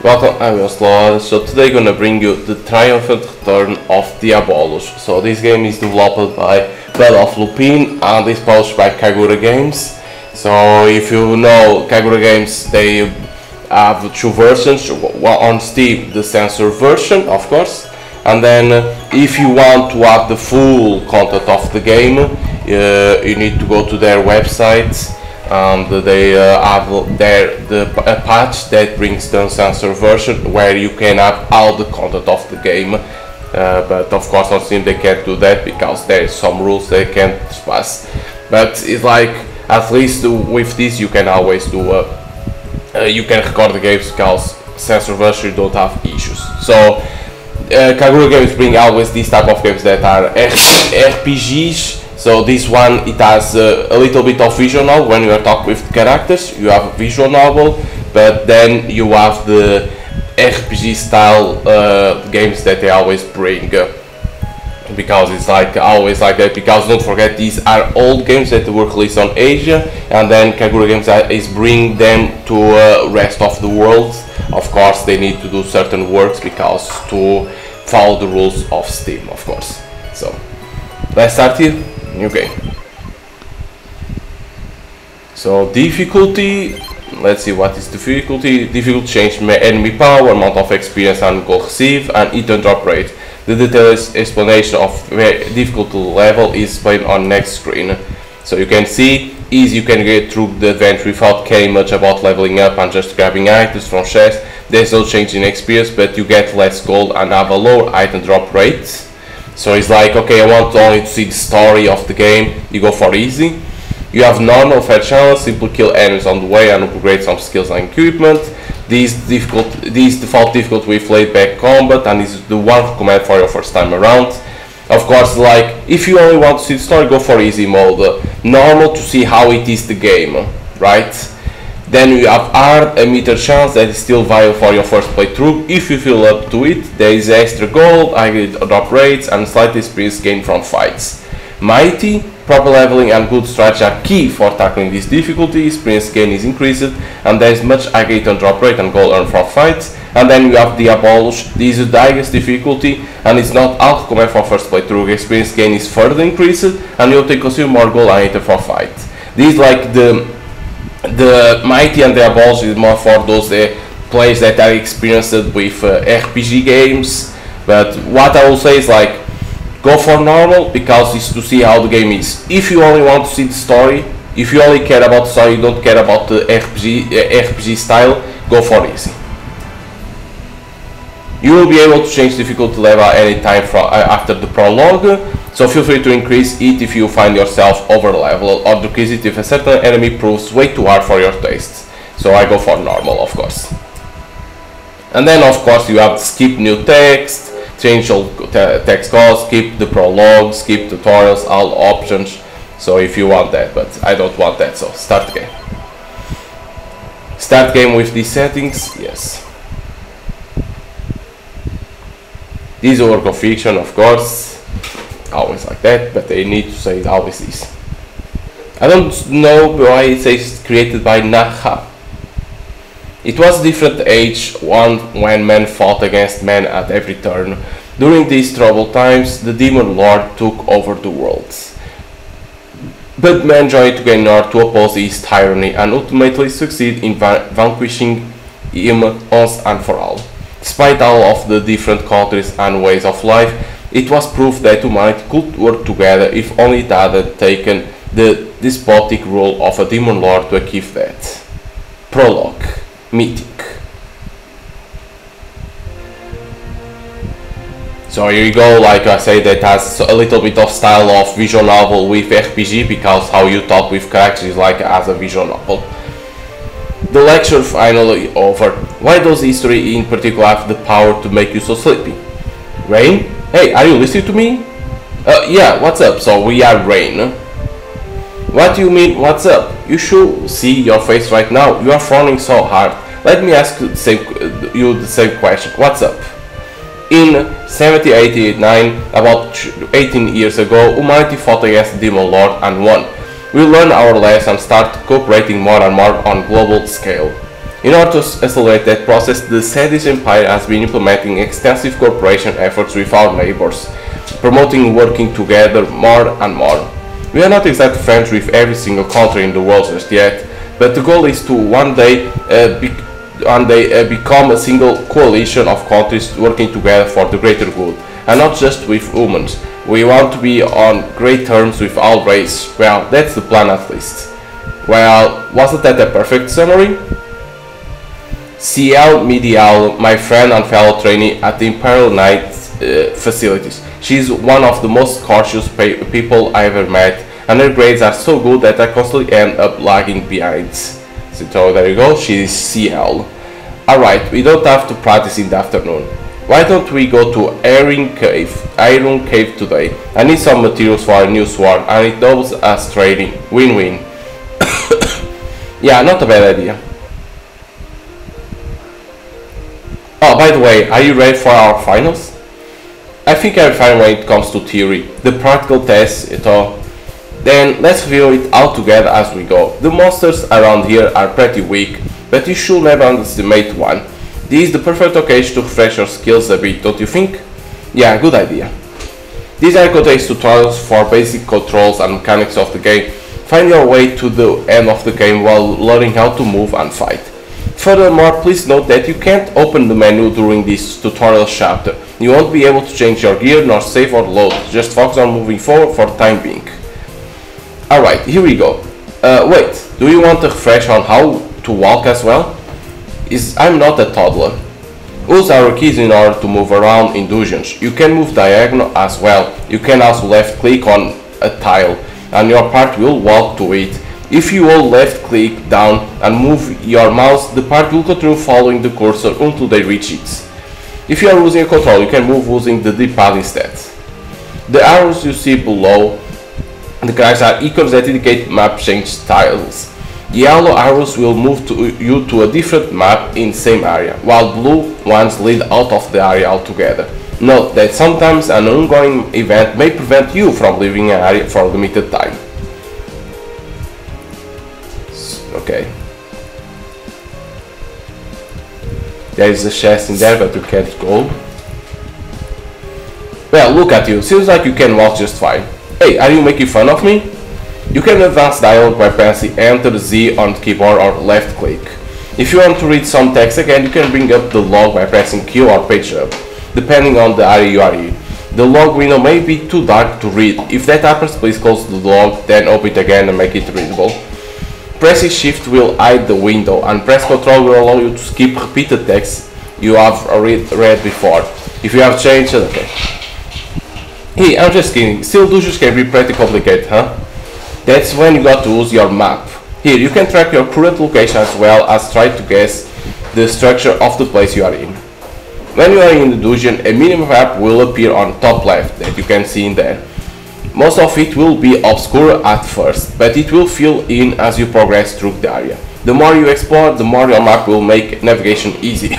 Welcome, I'm your theloladass. So today I'm gonna bring you the triumphant return of Diabolos. So this game is developed by Blood of Lupin and is published by Kagura Games. So if you know Kagura Games, they have two versions. On Steam, the censored version, of course, and then if you want to have the full content of the game, you need to go to their website. And they have the patch that brings the uncensored version where you can have all the content of the game, but of course on Steam they can't do that because there is some rules they can't pass. But it's like, at least with this you can always do you can record the games because censored version you don't have issues. So Kagura Games bring always these type of games that are RPGs. So this one, it has a little bit of visual novel. When you are talking with characters, you have a visual novel, but then you have the RPG style games that they always bring, because it's like always like that. Because don't forget, these are old games that were released on Asia, and then Kagura Games is bring them to rest of the world. Of course, they need to do certain works because to follow the rules of Steam, of course. So let's start here. New game. So difficulty, let's see what is difficulty. Difficulty change enemy power, amount of experience and goal receive, and hit and drop rate. The detailed explanation of difficulty level is displayed on next screen. So you can see easy, you can get through the adventure without caring much about leveling up and just grabbing items from chests. There's no change in experience, but you get less gold and have a lower item drop rate. So it's like, okay, I want only to see the story of the game, you go for easy. You have normal fair challenge, simply kill enemies on the way and upgrade some skills and equipment. These default difficult with laid back combat, and is the one recommended for your first time around. Of course, like, if you only want to see the story, go for easy mode. Normal to see how it is the game, right? Then you have hard, a meter chance that is still viable for your first playthrough. If you feel up to it, there is extra gold, high drop rates, and slight experience gained from fights. Mighty, proper leveling and good strategy are key for tackling this difficulty. Experience gain is increased, and there is much higher drop rate and gold earned from fights. And then you have Diabolos. This is the highest difficulty, and it's not all recommended for first playthrough. Experience gain is further increased, and you'll take consume more gold and item for fight. This is like the Mighty and Diabolos is more for those players that are experienced with RPG games. But what I will say is, like, go for normal because it's to see how the game is. If you only want to see the story, if you only care about the story, you don't care about the RPG style, go for easy. You will be able to change difficulty level anytime after the prologue, so feel free to increase it if you find yourself over leveled, or decrease it if a certain enemy proves way too hard for your taste. So I go for normal, of course. And then of course you have to skip new text, change all text calls, skip the prologue, skip tutorials, all options. So if you want that, but I don't want that, so start the game. Start game with these settings, yes. This is a work of fiction, of course, always like that, but they need to say it always is. I don't know why it says created by Naha. It was a different age, one when men fought against men at every turn. During these troubled times, the demon lord took over the world. But men joined together to oppose his tyranny and ultimately succeed in vanquishing him once and for all. Despite all of the different cultures and ways of life, it was proof that humanity could work together if only it had taken the despotic rule of a demon lord to achieve that. Prologue. Mythic. So here you go, like I say, that has a little bit of style of visual novel with RPG, because how you talk with characters is like as a visual novel. The lecture finally over. Why does history in particular have the power to make you so sleepy? Rain? Hey, are you listening to me? Yeah, what's up? So we are Rain. What do you mean, what's up? You should see your face right now. You are frowning so hard. Let me ask you the same question. What's up? In 1789, about 18 years ago, humanity fought against the demon lord and won. We learn our lesson and start cooperating more and more on global scale. In order to accelerate that process, the Sedis Empire has been implementing extensive cooperation efforts with our neighbors, promoting working together more and more. We are not exactly friends with every single country in the world just yet, but the goal is to one day become a single coalition of countries working together for the greater good, and not just with humans. We want to be on great terms with all race. Well, that's the plan at least. Well, wasn't that a perfect summary? CL Medial, my friend and fellow trainee at the Imperial Knight facilities. She's one of the most cautious people I ever met, and her grades are so good that I constantly end up lagging behind. So there you go, she's CL. Alright, we don't have to practice in the afternoon. Why don't we go to Iron Cave today? I need some materials for a new sword, and it doubles as trading. Win-win. Yeah, not a bad idea. Oh, by the way, are you ready for our finals? I think I'm fine when it comes to theory. The practical tests, then let's review it all together as we go. The monsters around here are pretty weak, but you should never underestimate one. This is the perfect occasion to refresh your skills a bit, don't you think? Yeah, good idea. These are contains tutorials for basic controls and mechanics of the game. Find your way to the end of the game while learning how to move and fight. Furthermore, please note that you can't open the menu during this tutorial chapter. You won't be able to change your gear nor save or load, just focus on moving forward for the time being. Alright, here we go. Wait, do you want a refresh on how to walk as well? I'm not a toddler. Use arrow keys in order to move around in dungeons. You can move diagonal as well. You can also left click on a tile and your part will walk to it. If you hold left click down and move your mouse, the part will continue following the cursor until they reach it. If you are using a control, you can move using the D-pad instead. The arrows you see below the guys are icons that indicate map change tiles. Yellow arrows will move you to a different map in the same area, while blue ones lead out of the area altogether. Note that sometimes an ongoing event may prevent you from leaving an area for a limited time. Okay. There is a chest in there, but you can't go. Well, look at you. Seems like you can walk just fine. Hey, are you making fun of me? You can advance dialogue by pressing Enter Z on the keyboard or left click. If you want to read some text again, you can bring up the log by pressing Q or page up, depending on the area you are in. The log window may be too dark to read. If that happens, please close the log, then open it again and make it readable. Pressing Shift will hide the window, and press Ctrl will allow you to skip repeated text you have read before. If you have changed it, okay. Hey, I'm just kidding. Still, dungeons can be pretty complicated, huh? That's when you got to use your map. Here, you can track your current location as well as try to guess the structure of the place you are in. When you are in the dungeon, a mini-map will appear on top left that you can see in there. Most of it will be obscure at first, but it will fill in as you progress through the area. The more you explore, the more your map will make navigation easy.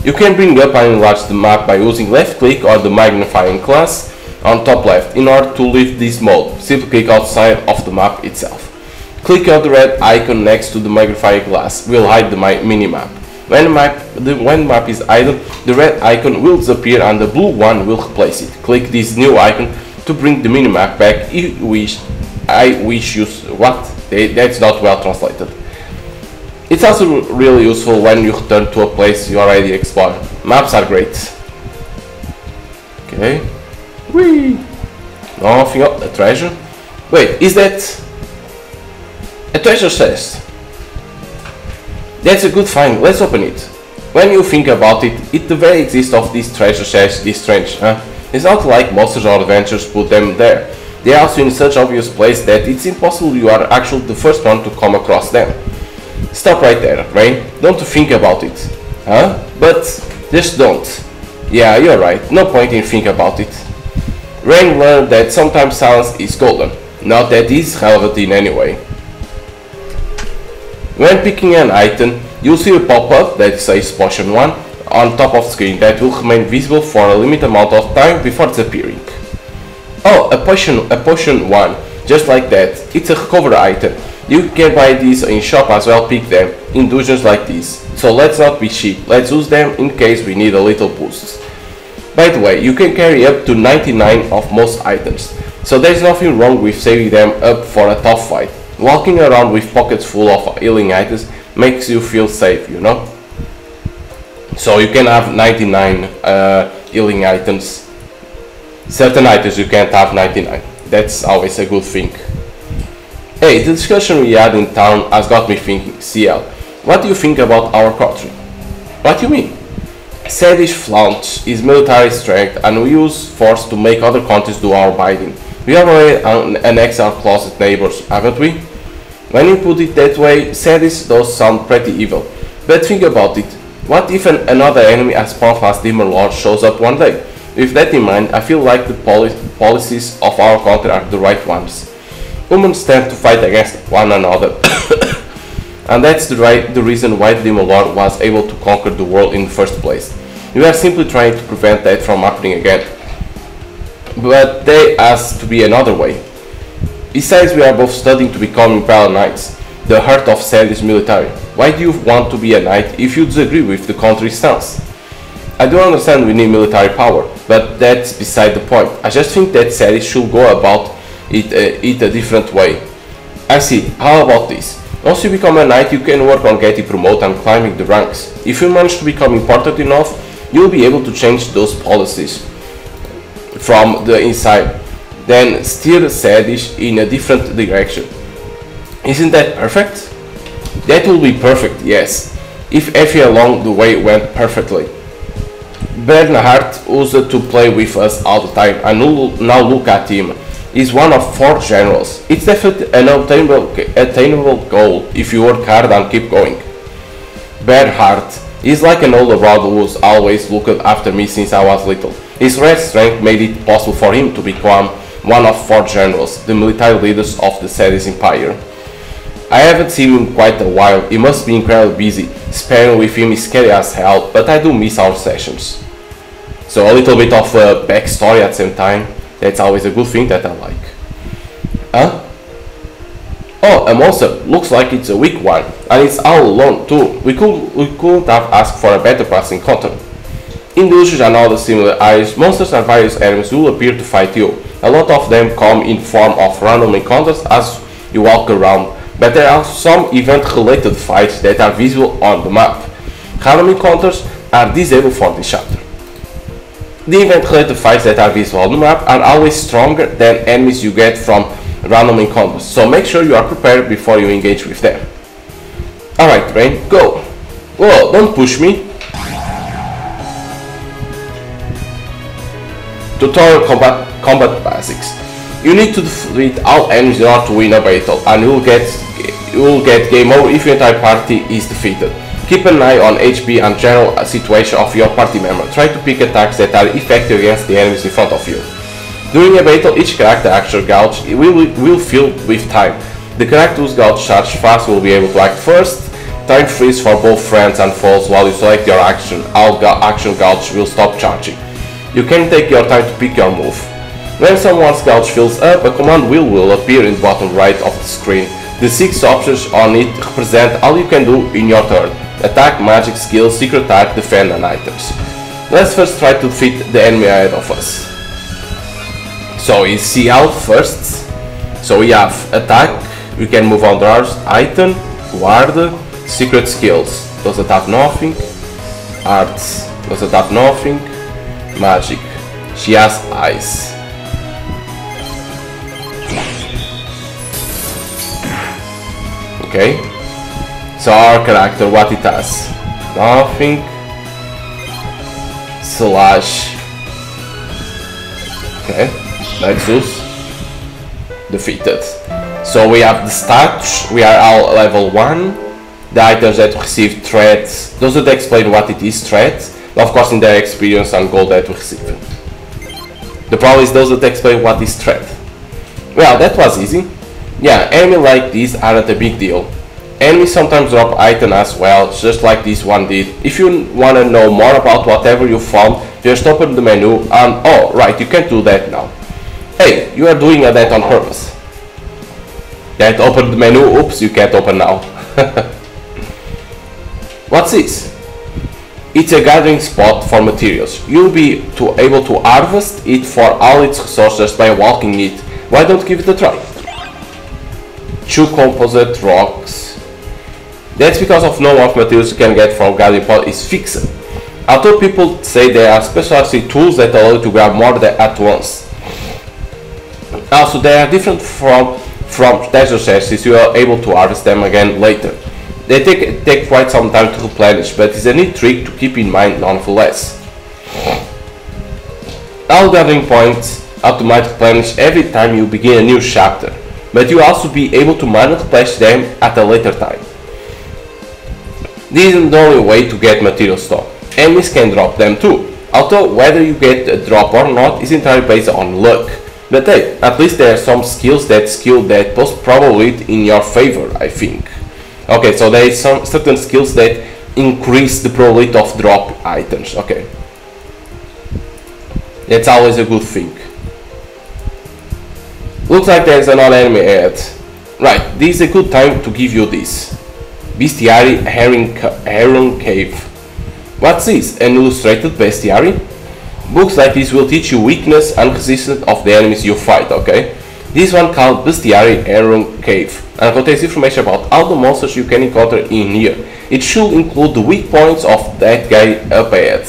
You can bring up and enlarge the map by using left click or the magnifying glass on top left. In order to leave this mode, simply click outside of the map itself. Click on the red icon next to the magnifying glass, will hide the mini-map. When the map is hidden, the red icon will disappear and the blue one will replace it. Click this new icon to bring the mini-map back if you wish. What? That's not well translated. It's also really useful when you return to a place you already explored. Maps are great. Okay. Whee! Nothing else. A treasure? Wait, is that a treasure chest? That's a good find. Let's open it. When you think about it, the very existence of this treasure chest is strange, huh? It's not like monsters or adventures put them there. They are also in such obvious place that it's impossible you are actually the first one to come across them. Stop right there, Rain. Don't think about it. Huh? But just don't. Yeah, you're right. No point in thinking about it. Rain learned that sometimes silence is golden. Not that it's relevant in any way. When picking an item, you'll see a pop-up that says Potion 1 on top of the screen that will remain visible for a limited amount of time before disappearing. Oh, a potion 1, just like that. It's a recover item. You can buy these in shop as well, pick them in dungeons like this. So let's not be cheap, let's use them in case we need a little boost. By the way, you can carry up to 99 of most items, so there's nothing wrong with saving them up for a tough fight. Walking around with pockets full of healing items makes you feel safe, you know? So you can have 99 healing items. Certain items you can't have 99. That's always a good thing. Hey, the discussion we had in town has got me thinking. CL, what do you think about our country? What do you mean? Sedish flaunts his military strength and we use force to make other countries do our bidding. We have already annexed our closest neighbors, haven't we? When you put it that way, Sedish does sound pretty evil. But think about it. What if another enemy as powerful as Demon Lord shows up one day? With that in mind, I feel like the policies of our country are the right ones. Humans tend to fight against one another. And that's the reason why the Demon Lord was able to conquer the world in the first place. We are simply trying to prevent that from happening again. But there has to be another way. Besides, we are both studying to become Imperial Knights, the heart of Sandy's military. Why do you want to be a knight if you disagree with the country's stance? I do understand we need military power, but that's beside the point. I just think that Sandy should go about it a different way. I see, how about this? Once you become a knight, you can work on getting promoted and climbing the ranks. If you manage to become important enough, you'll be able to change those policies from the inside, then steer Sedish in a different direction. Isn't that perfect? That will be perfect, yes, if everything along the way went perfectly. Bernhard used to play with us all the time, and now look at him. He's one of 4 generals. It's definitely an attainable goal if you work hard and keep going. Bernhard is like an older brother who's always looked after me since I was little. His rare strength made it possible for him to become one of 4 generals, the military leaders of the Sedis Empire. I haven't seen him in quite a while. He must be incredibly busy. Sparring with him is scary as hell, but I do miss our sessions. So a little bit of a backstory at the same time. That's always a good thing that I like. Huh? Oh, a monster. Looks like it's a weak one. And it's all alone too. We couldn't have asked for a better pass encounter. In dungeons and other similar areas, monsters and various enemies will appear to fight you. A lot of them come in form of random encounters as you walk around, but there are some event-related fights that are visible on the map. Random encounters are disabled for this chapter. The event-related fights that are visible on the map are always stronger than enemies you get from random encounters, so make sure you are prepared before you engage with them. Alright, Rain, go! Whoa, don't push me! Tutorial combat basics. You need to defeat all enemies in order to win a battle, and you will get game over if your entire party is defeated. Keep an eye on HP and general situation of your party member. Try to pick attacks that are effective against the enemies in front of you. During a battle, each character action gauge will fill with time. The character whose gauge charge fast will be able to act first. Time freeze for both friends and foes while you select your action. All action gauge will stop charging. You can take your time to pick your move. When someone's gauge fills up, a command wheel will appear in the bottom right of the screen. The 6 options on it represent all you can do in your turn: attack, magic, skill, secret type, defend, and items. Let's first try to defeat the enemy ahead of us. So it's CL first. So we have attack, we can move on ours, item, guard, secret skills, doesn't have nothing, arts, doesn't have nothing, magic, she has eyes. Okay, so our character, what it has? Nothing. Slash. Okay, let's use. Defeated. So we have the stats, we are all level 1. The items that receive threats, doesn't explain what it is, threats. Of course in their experience and gold that we receive. The problem is doesn't explain what is threat. Well, that was easy. Yeah, enemies like these aren't a big deal. Enemies sometimes drop items as well, just like this one did. If you want to know more about whatever you found, just open the menu and oh right, you can do that now. Hey, you are doing that on purpose. Can't open the menu. Oops, you can't open now. What's this? It's a gathering spot for materials. You'll be able to harvest it for all its resources by walking it. Why don't give it a try? 2 composite rocks. That's because of no of materials you can get from gathering pot is fixed. Although people say there are specialized tools that allow you to grab more at once. Also, they are different from treasure chests. You are able to harvest them again later. They take quite some time to replenish, but it's a neat trick to keep in mind nonetheless. All gathering points automatically replenish every time you begin a new chapter, but you will also be able to manually replenish them at a later time. This isn't the only way to get materials though. Enemies can drop them too, although whether you get a drop or not is entirely based on luck. But hey, at least there are some skills that post probability in your favor, I think. Okay, so there is some certain skills that increase the probability of drop items. Okay, that's always a good thing. Looks like there's another enemy ahead. Right, this is a good time to give you this. Bestiary Heron Cave. What's this? An illustrated bestiary? Books like this will teach you weakness and resistance of the enemies you fight, okay? This one called Bestiary Heron Cave and contains information about all the monsters you can encounter in here. It should include the weak points of that guy up ahead.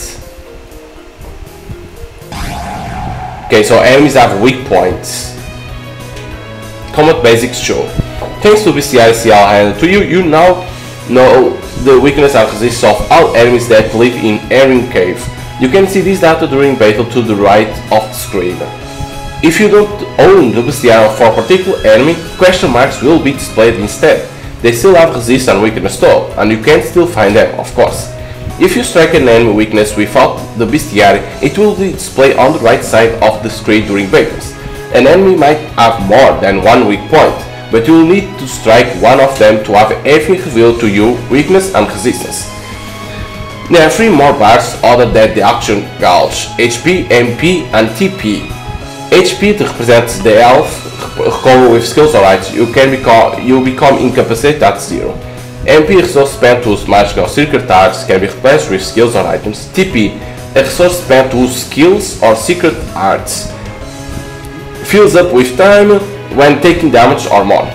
Okay, so enemies have weak points. Combat basics show. Thanks to Bestiary CL handed to you, you now know the weakness and resistance of all enemies that live in Heron Cave. You can see this data during battle to the right of the screen. If you don't own the bestiary for a particular enemy, question marks will be displayed instead. They still have resist and weakness though, and you can still find them, of course. If you strike an enemy weakness without the bestiary, it will be displayed on the right side of the screen during battles. An enemy might have more than one weak point, but you will need to strike one of them to have everything revealed to you, weakness and resistance. There are 3 more bars other than the action gauge, HP, MP and TP. HP represents the health recovery with skills or rights. You become incapacitated at 0. MP resource spent to use magical or secret arts can be replenished with skills or items. TP, a resource spent to use skills or secret arts, fills up with time when taking damage or more.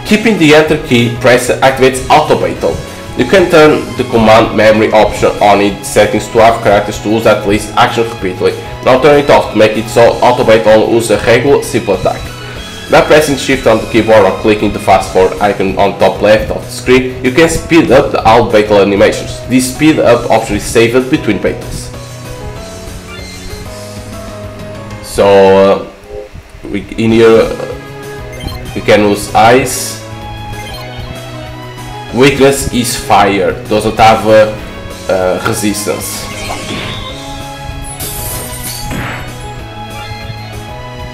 Keeping the enter key pressed activates auto battle. You can turn the command memory option on in settings to have characters to use at least action repeatedly. Now turn it off to make it so auto battle will use a regular simple attack. By pressing shift on the keyboard or clicking the fast forward icon on top left of the screen, you can speed up the all battle animations. This speed up option is saved between battles. So in here we can use ice. Weakness is fire, doesn't have resistance.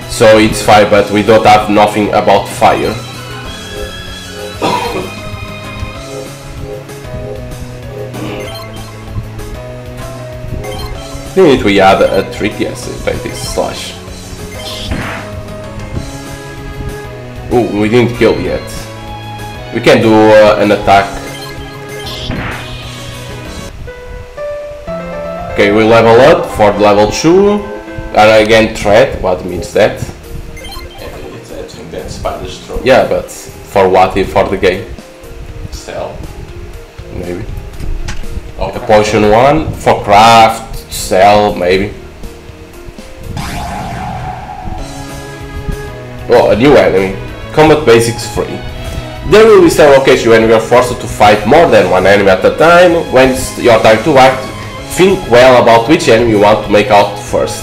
So it's fire, but we don't have nothing about fire. Didn't we add a trick? Yes, like this slash. Oh, we didn't kill yet. We can do an attack. Okay, we level up for level 2. And again, threat. What means that? I think that's Spider's throat. Yeah, but for what? For the game? Sell. Maybe. Oh, a potion 1 for craft, sell, maybe. Oh, a new enemy. Combat basics 3. There will be several occasions when you are forced to fight more than one enemy at a time. When it's your time to act, think well about which enemy you want to make out first.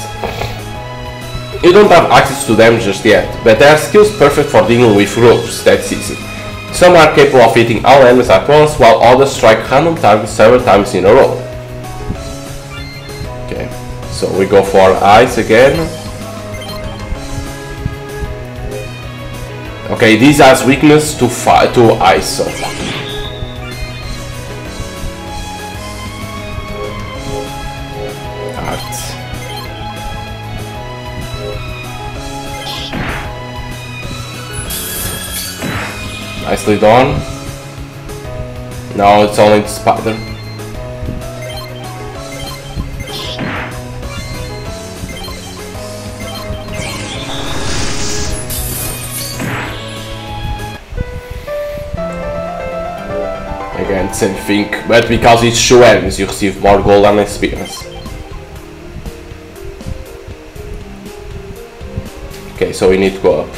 You don't have access to them just yet, but there are skills perfect for dealing with groups, that's easy. Some are capable of hitting all enemies at once, while others strike random targets several times in a row. Okay, so we go for ice again. Okay, this has weakness to ice, so. Art. Nicely done. Now it's only the spider. Again, same thing, but because it's show enemies, you receive more gold and experience. Okay, so we need to go up.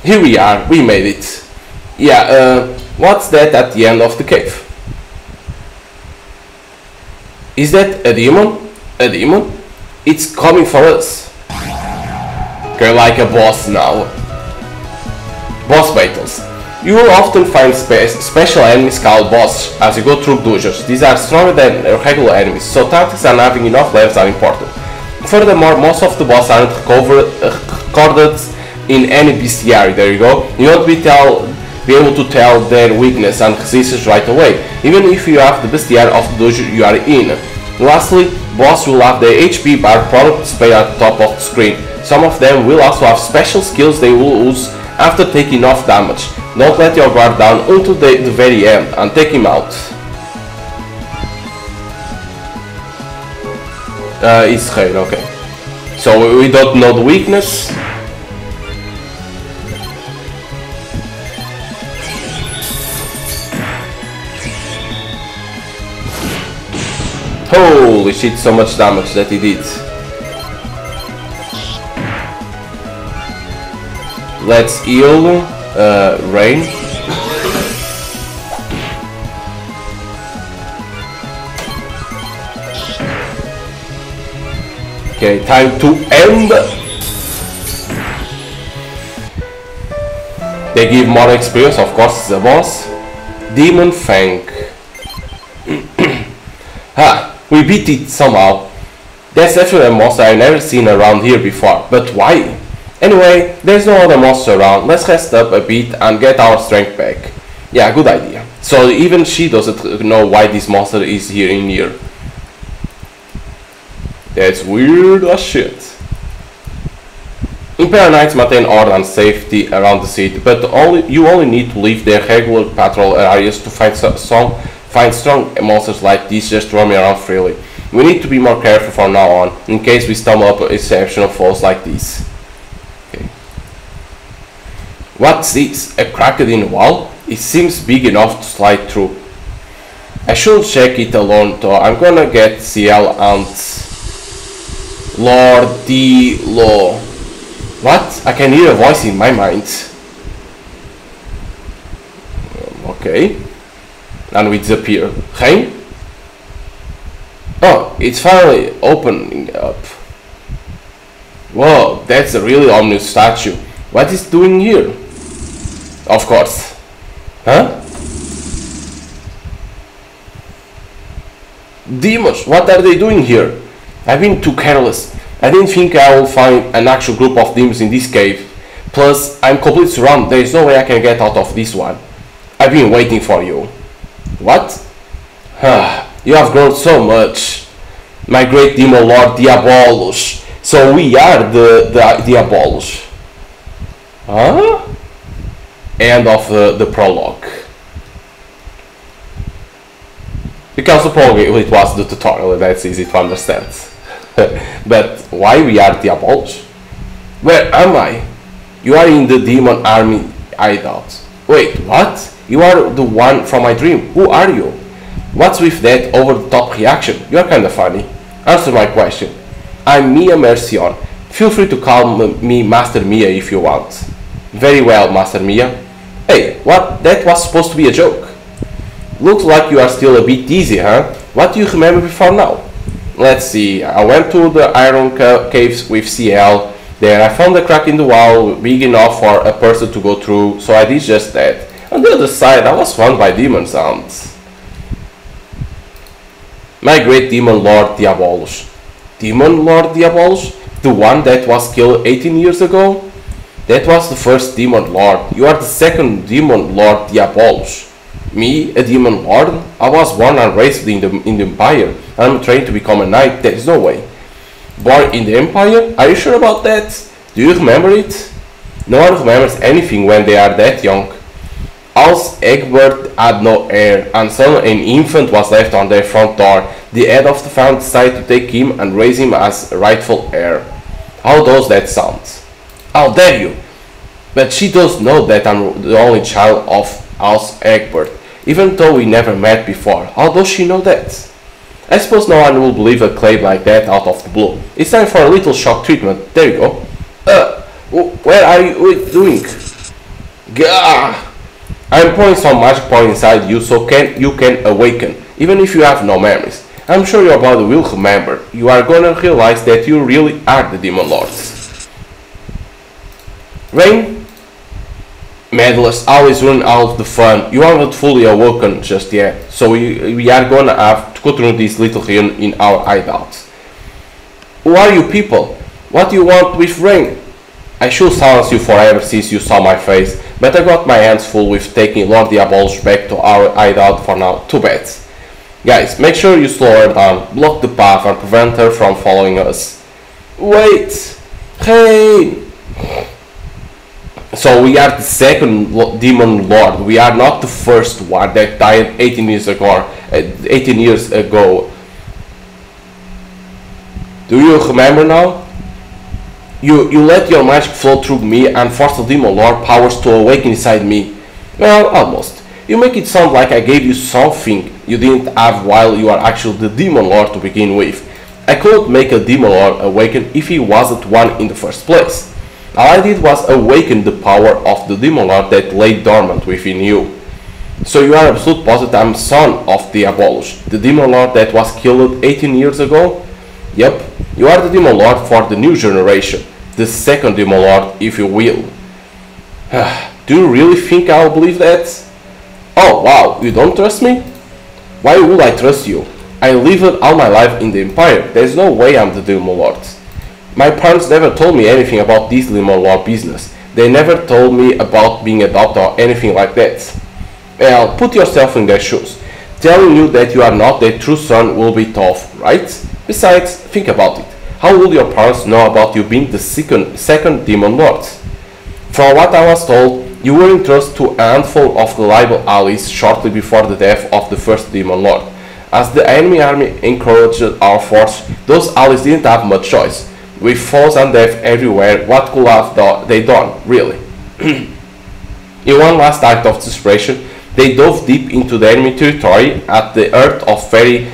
Here we are, we made it. Yeah, what's that at the end of the cave? Is that a demon? A demon? It's coming for us. Okay, like a boss now. Boss battles. You will often find special enemies called bosses as you go through dungeons. These are stronger than regular enemies, so tactics and having enough levels are important. Furthermore, most of the bosses aren't recorded in any bestiary. There you go. You won't be able to tell their weakness and resistance right away, even if you have the bestiary of the dungeon you are in. Lastly, bosses will have their HP bar product displayed at the top of the screen. Some of them will also have special skills they will use after taking off damage. Don't let your guard down until the very end and take him out. It's Rain, okay. So we don't know the weakness. Holy shit, so much damage that he did. Let's heal Rain. Okay, time to end. They give more experience, of course, it's a boss. Demon Fang. We beat it somehow. That's definitely a monster I've never seen around here before, but why? Anyway, there's no other monster around. Let's rest up a bit and get our strength back. Yeah, good idea. So even she doesn't know why this monster is here in here. That's weird as shit. Imperial Knights maintain order and safety around the city, but you only need to leave their regular patrol areas to find strong monsters like these just roaming around freely. We need to be more careful from now on, in case we stumble upon exceptional foes like these. Okay. What's this? A crack in the wall? It seems big enough to slide through. I should check it alone though. I'm gonna get CL and Lord D. Law. What? I can hear a voice in my mind. Okay. And we disappear. Hein? Oh, it's finally opening up. Whoa, that's a really ominous statue. What is it doing here? Of course. Huh? Demons, what are they doing here? I've been too careless. I didn't think I will find an actual group of demons in this cave. Plus, I'm completely surrounded. There is no way I can get out of this one. I've been waiting for you. What? You have grown so much. My great demon lord Diabolos. So we are the Diabolos. Huh? End of the prologue. Because the prologue it was the tutorial, that's easy to understand. But why we are Diabolos? Where am I? You are in the demon army, I doubt. Wait, what? You are the one from my dream. Who are you? What's with that over-the-top reaction? You are kinda funny. Answer my question. I'm Mia Mercion. Feel free to call me Master Mia if you want. Very well, Master Mia. Hey, what? That was supposed to be a joke. Looks like you are still a bit dizzy, huh? What do you remember before now? Let's see. I went to the iron caves with CL. There I found a crack in the wall big enough for a person to go through, so I did just that. On the other side, I was found by demon sounds. My great demon lord Diabolos. Demon lord Diabolos? The one that was killed 18 years ago? That was the first demon lord. You are the second demon lord Diabolos. Me, a demon lord? I was born and raised in the Empire. I'm trained to become a knight. There is no way. Born in the Empire? Are you sure about that? Do you remember it? No one remembers anything when they are that young. Als Egbert had no heir, and suddenly an infant was left on their front door. The head of the family decided to take him and raise him as rightful heir. How does that sound? How dare you! But she does know that I'm the only child of Als Egbert, even though we never met before. How does she know that? I suppose no one will believe a claim like that out of the blue. It's time for a little shock treatment. There you go. Where are you doing? Gah! I'm pouring some magic power inside you so you can awaken, even if you have no memories. I'm sure your body will remember. You are gonna realize that you really are the Demon Lords. Rain? Meddlers always run out of the fun. You aren't fully awoken just yet, so we are gonna have to go through this little here in our hideouts. Who are you people? What do you want with Rain? I should silence you forever since you saw my face, but I got my hands full with taking Lord Diabolos back to our hideout for now. Too bad. Guys, make sure you slow her down, block the path and prevent her from following us. Wait! Hey! So we are the second Demon Lord. We are not the first one that died 18 years ago. Do you remember now? You let your magic flow through me and force the Demon Lord powers to awaken inside me. Well, almost. You make it sound like I gave you something you didn't have while you are actually the Demon Lord to begin with. I couldn't make a Demon Lord awaken if he wasn't one in the first place. All I did was awaken the power of the Demon Lord that lay dormant within you. So you are absolute positive I'm son of Diabolos, the Demon Lord that was killed 18 years ago? Yep, you are the Demon Lord for the new generation, the second Demon Lord if you will. Do you really think I'll believe that? Oh wow, you don't trust me? Why would I trust you? I lived all my life in the Empire, there's no way I'm the Demon Lord. My parents never told me anything about this Demon Lord business. They never told me about being adopted or anything like that. Well, put yourself in their shoes. Telling you that you are not their true son will be tough, right? Besides, think about it. How would your parents know about you being the second Demon Lord? From what I was told, you were entrusted to a handful of reliable allies shortly before the death of the first Demon Lord. As the enemy army encouraged our force, those allies didn't have much choice. With foes and death everywhere, what could have they done, really? In one last act of desperation, they dove deep into the enemy territory at the heart of very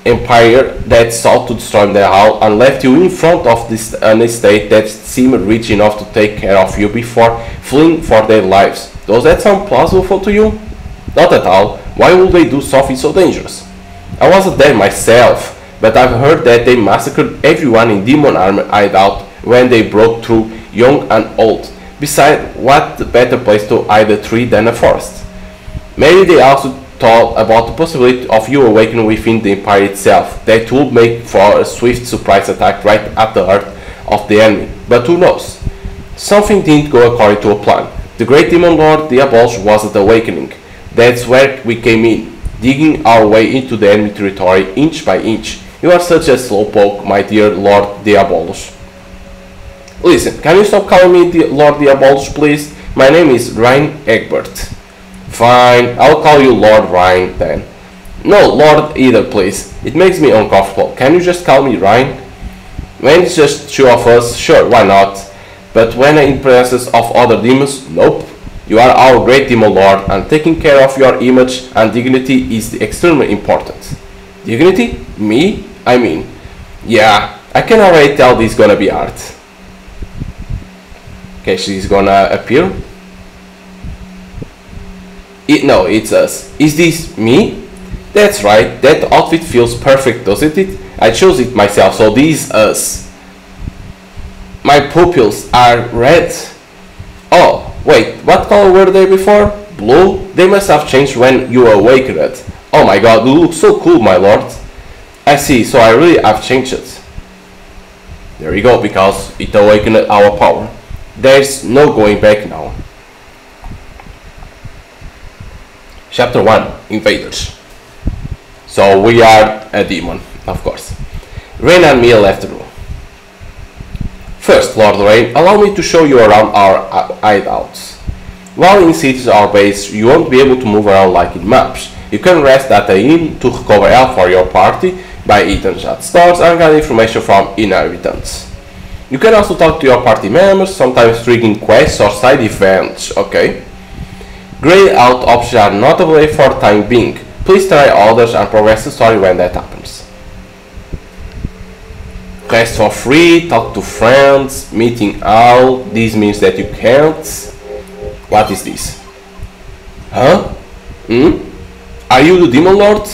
empire that sought to destroy their hull and left you in front of an estate that seemed rich enough to take care of you before fleeing for their lives. Does that sound plausible to you? Not at all. Why would they do something so dangerous? I wasn't there myself, but I've heard that they massacred everyone in Demon Army hideout when they broke through, young and old. Besides, what better place to hide a tree than a forest? Maybe they also thought about the possibility of you awakening within the Empire itself. That would make for a swift surprise attack right at the heart of the enemy. But who knows? Something didn't go according to a plan. The great Demon Lord Diabolos wasn't awakening. That's where we came in, digging our way into the enemy territory inch by inch. You are such a slowpoke, my dear Lord Diabolos. Listen, can you stop calling me Lord Diabolos, please? My name is Ryan Egbert. Fine, I'll call you Lord Ryan then. No, Lord either, please. It makes me uncomfortable. Can you just call me Ryan? When it's just two of us, sure, why not? But when in presence of other demons, nope. You are our great Demon Lord, and taking care of your image and dignity is extremely important. Dignity? Me? I mean, yeah, I can already tell this is gonna be hard. Okay, she's gonna appear. No, it's us. Is this me? That's right, that outfit feels perfect, doesn't it? I chose it myself, so this is us. My pupils are red. Oh, wait, what color were they before? Blue? They must have changed when you awakened. Oh my god, you look so cool, my lord. I see, so I really have changed it. There you go, because it awakened our power. There's no going back now. Chapter 1, Invaders. So we are a demon, of course. Rain and me left the room. First, Lord Rain, allow me to show you around our hideouts. While in cities or base, you won't be able to move around like in maps. You can rest at the inn to recover health for your party, buy items at stores, and get information from inhabitants. You can also talk to your party members, sometimes triggering quests or side events, okay? Grey out options are not available for the time being. Please try others and progress the story when that happens. Rest for free, talk to friends, meeting all. This means that you can't. What is this? Huh? Are you the Demon Lord?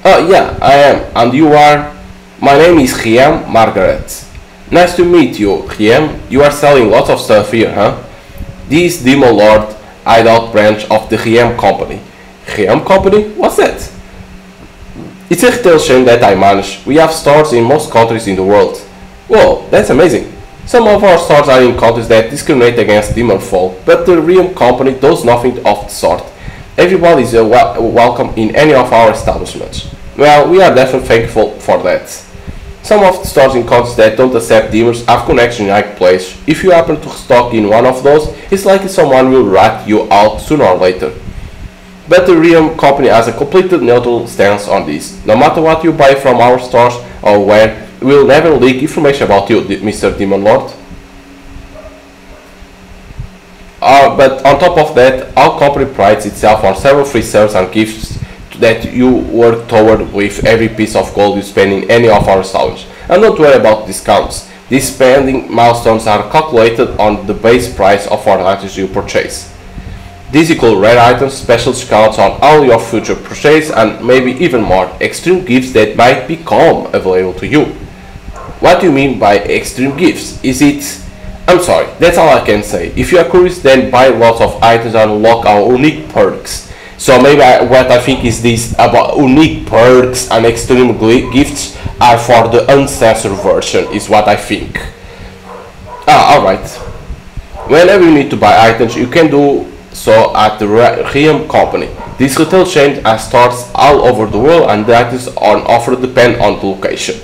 Yeah, I am. And you are? My name is Riem Margaret. Nice to meet you, Riem. You are selling lots of stuff here, huh? This Demon Lord hideout branch of the Riem Company. Riem Company? What's that? It's a retail chain that I manage. We have stores in most countries in the world. Whoa, that's amazing. Some of our stores are in countries that discriminate against demon folk, but the Riem Company does nothing of the sort. Everybody is welcome in any of our establishments. Well, we are definitely thankful for that. Some of the stores in countries that don't accept demons have connections in high place. If you happen to stock in one of those, it's likely someone will rat you out sooner or later. But the Riem Company has a completely neutral stance on this. No matter what you buy from our stores or where, we will never leak information about you, Mr. Demon Lord. But on top of that, our company prides itself on several free services and gifts that you work toward with every piece of gold you spend in any of our establishments. And don't worry about discounts. These spending milestones are calculated on the base price of all items you purchase. These equal rare items, special discounts on all your future purchases, and maybe even more extreme gifts that might become available to you. What do you mean by extreme gifts? Is it... I'm sorry, that's all I can say. If you are curious, then buy lots of items and unlock our unique perks. So maybe what I think is this about unique perks and extreme gifts are for the uncensored version, is what I think. Alright. Whenever you need to buy items, you can do so at the Riem Company. This retail chain has stores all over the world, and the items on offer depend on the location.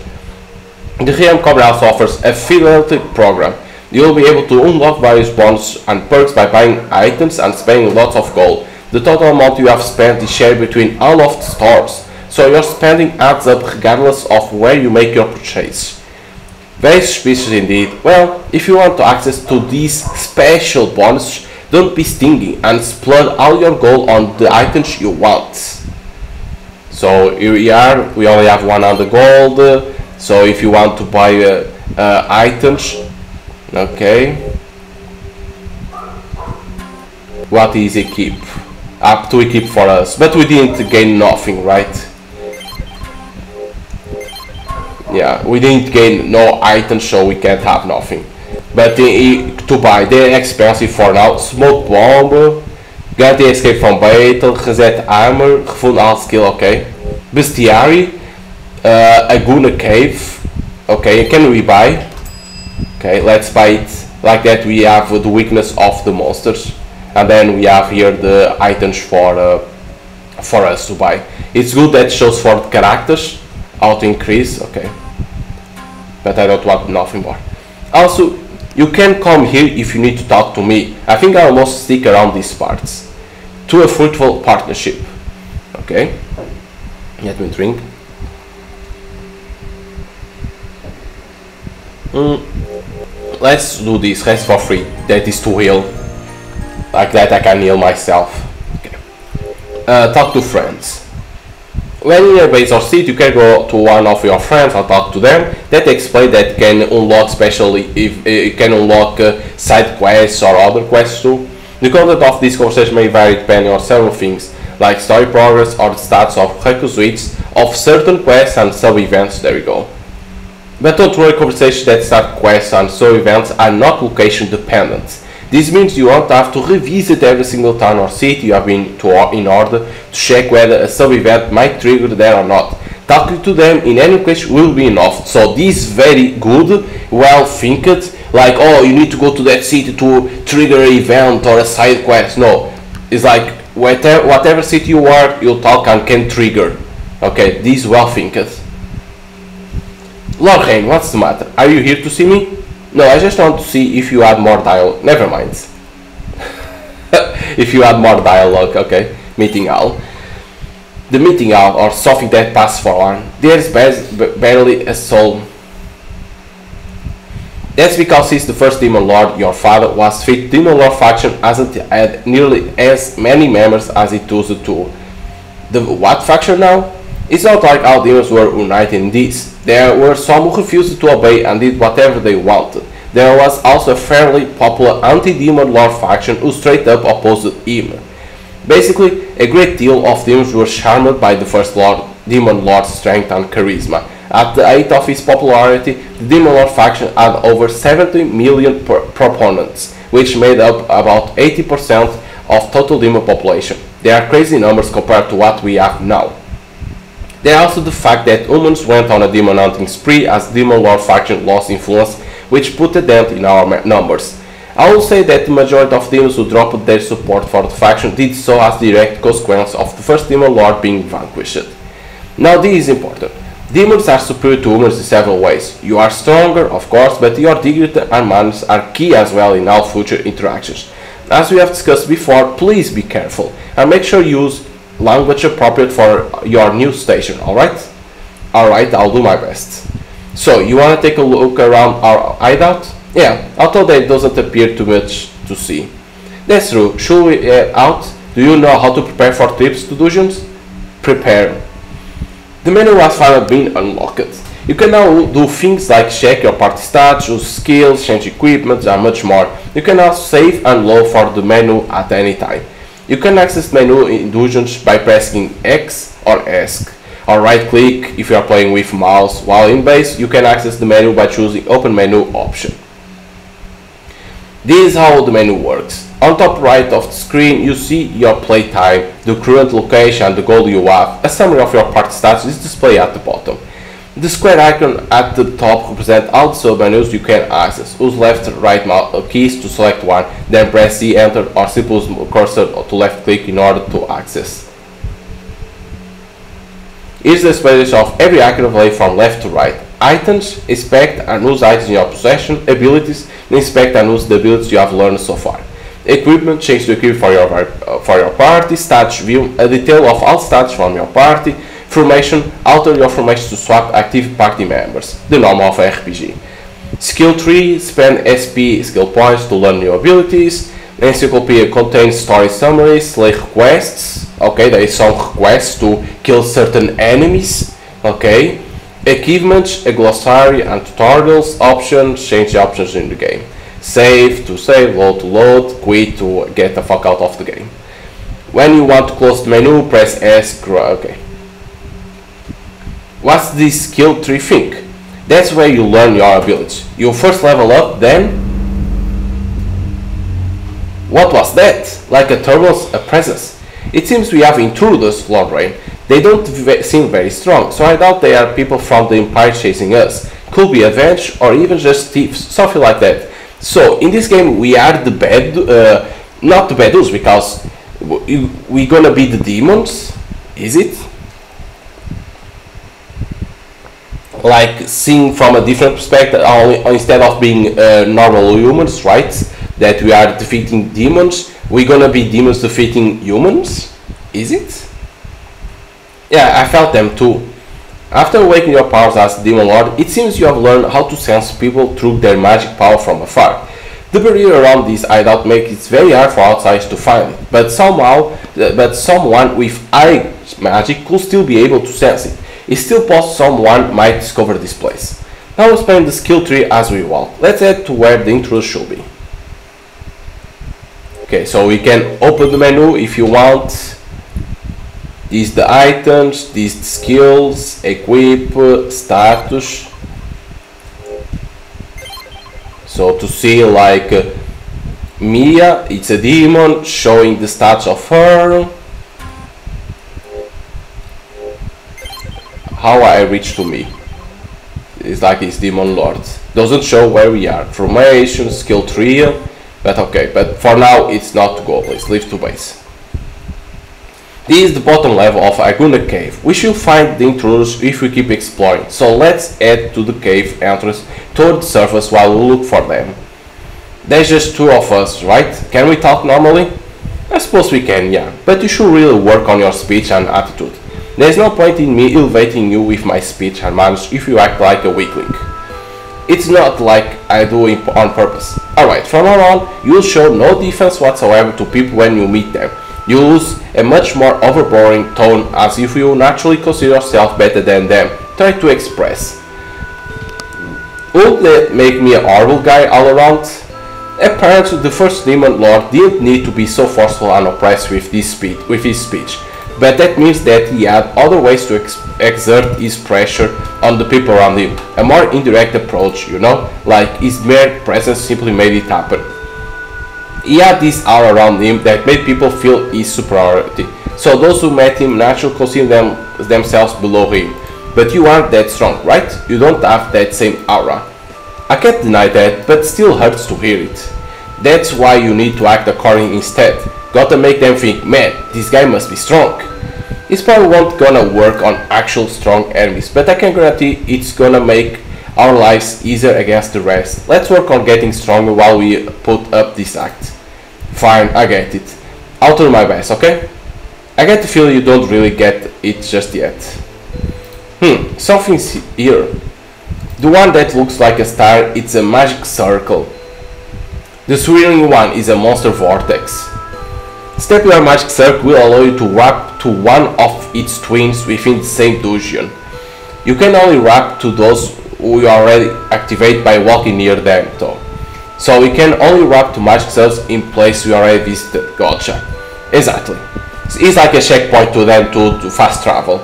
The Riem Company also offers a fidelity program. You will be able to unlock various bonuses and perks by buying items and spending lots of gold. The total amount you have spent is shared between all of the stores, so your spending adds up regardless of where you make your purchase. Very suspicious indeed. Well, if you want access to these special bonuses, don't be stingy and splurge all your gold on the items you want. So here we are, we only have 100 gold, so if you want to buy items, okay. What is equip? Up to equip for us, but we didn't gain nothing, right? Yeah, we didn't gain no items, so we can't have nothing. But to buy, they're expensive for now. Smoke bomb, guarantee escape from battle, reset armor, gevonden all skill, okay. Bestiary, Aguna cave, okay. Can we buy? Okay, let's buy it. Like that, we have the weakness of the monsters, and then we have here the items for us to buy. It's good that it shows for the characters how to increase, okay. But I don't want nothing more. Also, you can come here if you need to talk to me. I think I'll almost stick around these parts. To a fruitful partnership. Okay. Let me drink. Let's do this. Rest for free. That is to heal. Like that I can heal myself. Okay. Talk to friends. When in a base or city, you can go to one of your friends and talk to them. That explains that can unlock, especially if you can unlock side quests or other quests too. The content of this conversation may vary depending on several things, like story progress or the stats of requisites of certain quests and sub-events. There we go. But don't worry, conversations that start quests and sub-events are not location dependent. This means you won't have to revisit every single town or city you have been to in order to check whether a sub-event might trigger there or not. Talking to them in any case will be enough. So this very good, well thinked, like, oh, you need to go to that city to trigger an event or a side quest. No, it's like whatever city you are, you'll talk and can trigger. Okay, this well thinked. Lord Rain, what's the matter? Are you here to see me? No, I just want to see if you add more dialogue. Never mind. If you add more dialogue, okay. Meeting owl. The meeting owl, or something that passes for one. There's barely a soul. That's because he's the first Demon Lord. Your father was fit. Demon Lord faction hasn't had nearly as many members as it used to. The what faction now? It's not like all demons were united in this. There were some who refused to obey and did whatever they wanted. There was also a fairly popular anti-Demon Lord faction who straight up opposed him. Basically, a great deal of demons were charmed by the first Demon Lord's strength and charisma. At the height of his popularity, the Demon Lord faction had over 70 million proponents, which made up about 80% of total demon population. They are crazy numbers compared to what we have now. There are also the fact that humans went on a demon hunting spree as Demon Lord faction lost influence, which put a dent in our numbers. I will say that the majority of demons who dropped their support for the faction did so as direct consequence of the first Demon Lord being vanquished. Now this is important. Demons are superior to humans in several ways. You are stronger, of course, but your dignity and manners are key as well in all future interactions. As we have discussed before, please be careful and make sure you use language appropriate for your new station, alright? Alright, I'll do my best. So, you wanna take a look around our hideout? Yeah, although there doesn't appear too much to see. That's true. Should we head out? Do you know how to prepare for trips to dungeons? Prepare. The menu has finally been unlocked. You can now do things like check your party stats, use skills, change equipment, and much more. You can also save and load for the menu at any time. You can access the menu in dungeons by pressing X or ESC, or right click if you are playing with mouse, while in base you can access the menu by choosing open menu option. This is how the menu works. On top right of the screen you see your playtime, the current location and the goal you have. A summary of your party stats is displayed at the bottom. The square icon at the top represents all the sub-menus you can access. Use left and right mouse keys to select one, then press C, enter, or simply use cursor to left click in order to access. Here's the explanation of every icon available from left to right. Items, inspect and use items in your possession. Abilities, inspect and use the abilities you have learned so far. Equipment, change the equipment for your party. Stats, view a detail of all stats from your party. Formation, alter your formation to swap active party members, the norm of RPG. Skill tree, spend SP skill points to learn new abilities. Encyclopedia contains story summaries, like quests. Okay, there is some requests to kill certain enemies. Okay, achievements, a glossary and tutorials. Options, change the options in the game. Save to save, load to load, quit to get the fuck out of the game. When you want to close the menu, press S. Okay. What's this skill tree thing? That's where you learn your abilities. You first level up, then... What was that? Like a turbulence, a presence. It seems we have intruders, Lord Rain. They don't seem very strong, so I doubt they are people from the Empire chasing us. Could be avenged, or even just thieves, something like that. So, in this game we are the bad... not the bad dudes, because we're gonna be the demons? Is it? Like seeing from a different perspective, instead of being normal humans, right? That we are defeating demons, we're gonna be demons defeating humans? Is it? Yeah, I felt them too. After awakening your powers as Demon Lord, it seems you have learned how to sense people through their magic power from afar. The barrier around this hideout makes it very hard for outsiders to find it, but someone with high magic could still be able to sense it. It's still possible someone might discover this place. Now we'll explain the skill tree as we walk. Let's head to where the intro should be. Okay, so we can open the menu if you want. These the items, these the skills, equip, status. So to see like Mia, it's a demon, showing the stats of her. How I reach to me. It's like this Demon Lord. Doesn't show where we are. Formation, skill tree, but okay. But for now it's not to go, please leave to base. This is the bottom level of Aguna Cave. We should find the intruders if we keep exploring, so let's head to the cave entrance toward the surface while we look for them. There's just two of us, right? Can we talk normally? I suppose we can, yeah, but you should really work on your speech and attitude. There's no point in me elevating you with my speech and manners if you act like a weakling. It's not like I do it on purpose. Alright, from now on, you'll show no defense whatsoever to people when you meet them. You use a much more overbearing tone as if you naturally consider yourself better than them. Try to express. Would that make me a horrible guy all around? Apparently the first demon lord didn't need to be so forceful and oppressive with his speech, but that means that he had other ways to exert his pressure on the people around him. A more indirect approach, you know, like his mere presence simply made it happen. He had this aura around him that made people feel his superiority, so those who met him naturally considered themselves below him. But you aren't that strong, right? You don't have that same aura. I can't deny that, but still hurts to hear it. That's why you need to act accordingly instead. Gotta make them think, man, this guy must be strong. It's probably won't gonna work on actual strong enemies, but I can guarantee it's gonna make our lives easier against the rest. Let's work on getting stronger while we put up this act. Fine, I get it. I'll do my best, okay? I get the feeling you don't really get it just yet. Something's here. The one that looks like a star, it's a magic circle. The swirling one is a monster vortex. Step your magic circle will allow you to wrap to one of its twins within the same dungeon. You can only wrap to those who you already activate by walking near them though. So we can only wrap to magic cells in place we already visited. Gotcha. Exactly. It's like a checkpoint to them to fast travel.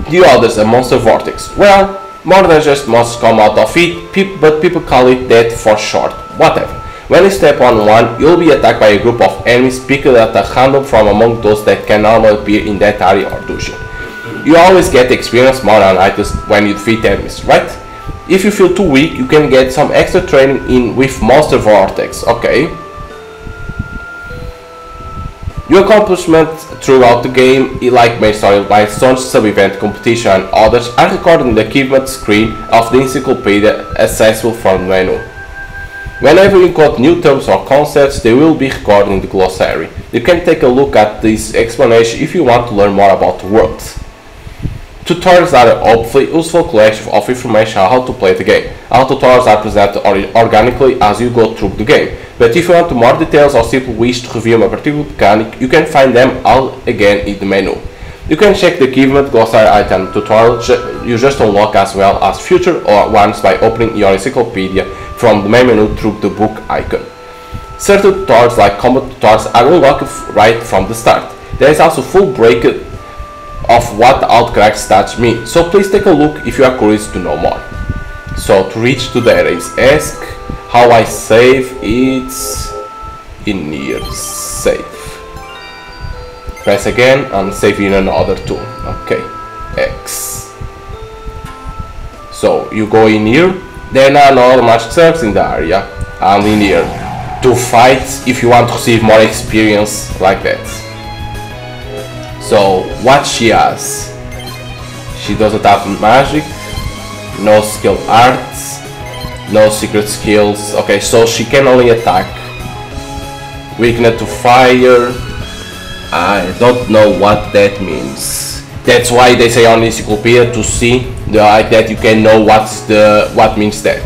The others, a monster vortex. Well, more than just monsters come out of it, but people call it that for short. Whatever. When you step on one, you'll be attacked by a group of enemies picked at a random from among those that can normally appear in that area or dungeon. You always get experience more than items when you defeat enemies, right? If you feel too weak, you can get some extra training in with Monster Vortex, okay? Your accomplishments throughout the game, like main story milestones, sub-event competition and others, are recorded in the achievement screen of the encyclopedia accessible from the menu. Whenever you encounter new terms or concepts, they will be recorded in the glossary. You can take a look at this explanation if you want to learn more about the world. Tutorials are a hopefully useful collection of information on how to play the game. All tutorials are presented organically as you go through the game, but if you want more details or simply wish to review a particular mechanic, you can find them all again in the menu. You can check the achievement, glossary item tutorial you just unlock as well as future ones by opening your encyclopedia from the main menu through the book icon. Certain tutorials like combat tutorials are unlocked right from the start. There is also full breakdown of what all correct stats mean, so please take a look if you are curious to know more. So to reach to there is ask how I save. It's in here, save. Press again and save in another two. Okay, X. So you go in here, there are no magic circles in the area, and in here to fight if you want to receive more experience like that. So what she has, she doesn't have magic, no skill arts, no secret skills. Okay, so she can only attack. Weakness to fire. I don't know what that means. That's why they say on encyclopedia to see like that you can know what means that.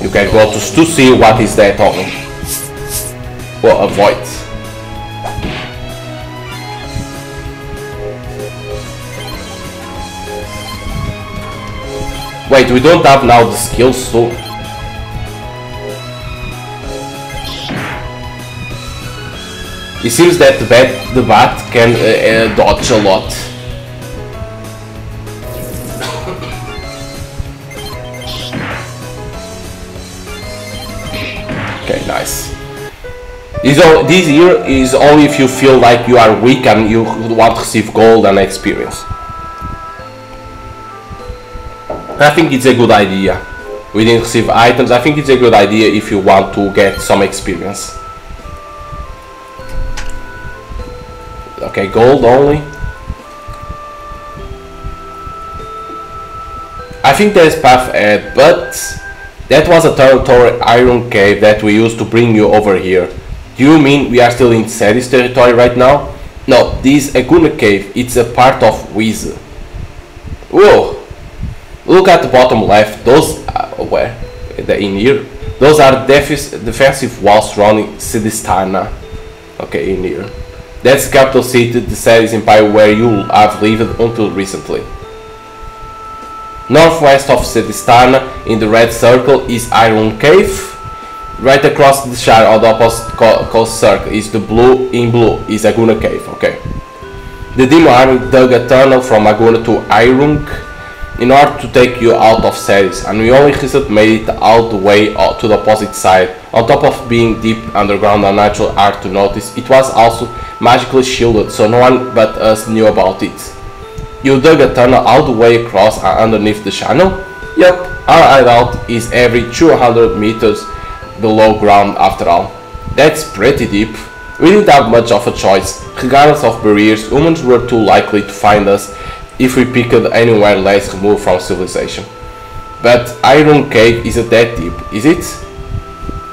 You can go to see what is that on. Well, avoid. Wait, we don't have now the skills, so it seems that the bat can dodge a lot. Okay, nice. This here is only if you feel like you are weak and you want to receive gold and experience. I think it's a good idea. We didn't receive items. I think it's a good idea if you want to get some experience. Okay, gold only. I think there's path ahead, but that was a territory iron cave that we used to bring you over here. Do you mean we are still in Sadie's territory right now? No, this Aguna cave, it's a part of Wiz. Whoa! Look at the bottom left, those where? In here? Those are defensive walls surrounding Sidistana. Okay, in here. That's the capital city, the Sadie's Empire, where you have lived until recently. Northwest of Sidistana, in the red circle, is Iron Cave. Right across the shire on the opposite coast circle is the blue is Aguna Cave. Okay. The Demon Army dug a tunnel from Aguna to Irung in order to take you out of Ceres, and we only recently made it all the way to the opposite side. On top of being deep underground and natural hard to notice, it was also magically shielded, so no one but us knew about it. You dug a tunnel all the way across and underneath the channel? Yep, our hideout is every 200 meters below ground after all. That's pretty deep. We didn't have much of a choice. Regardless of barriers, humans were too likely to find us if we picked anywhere less removed from civilization. But Iron Cave isn't that deep, is it?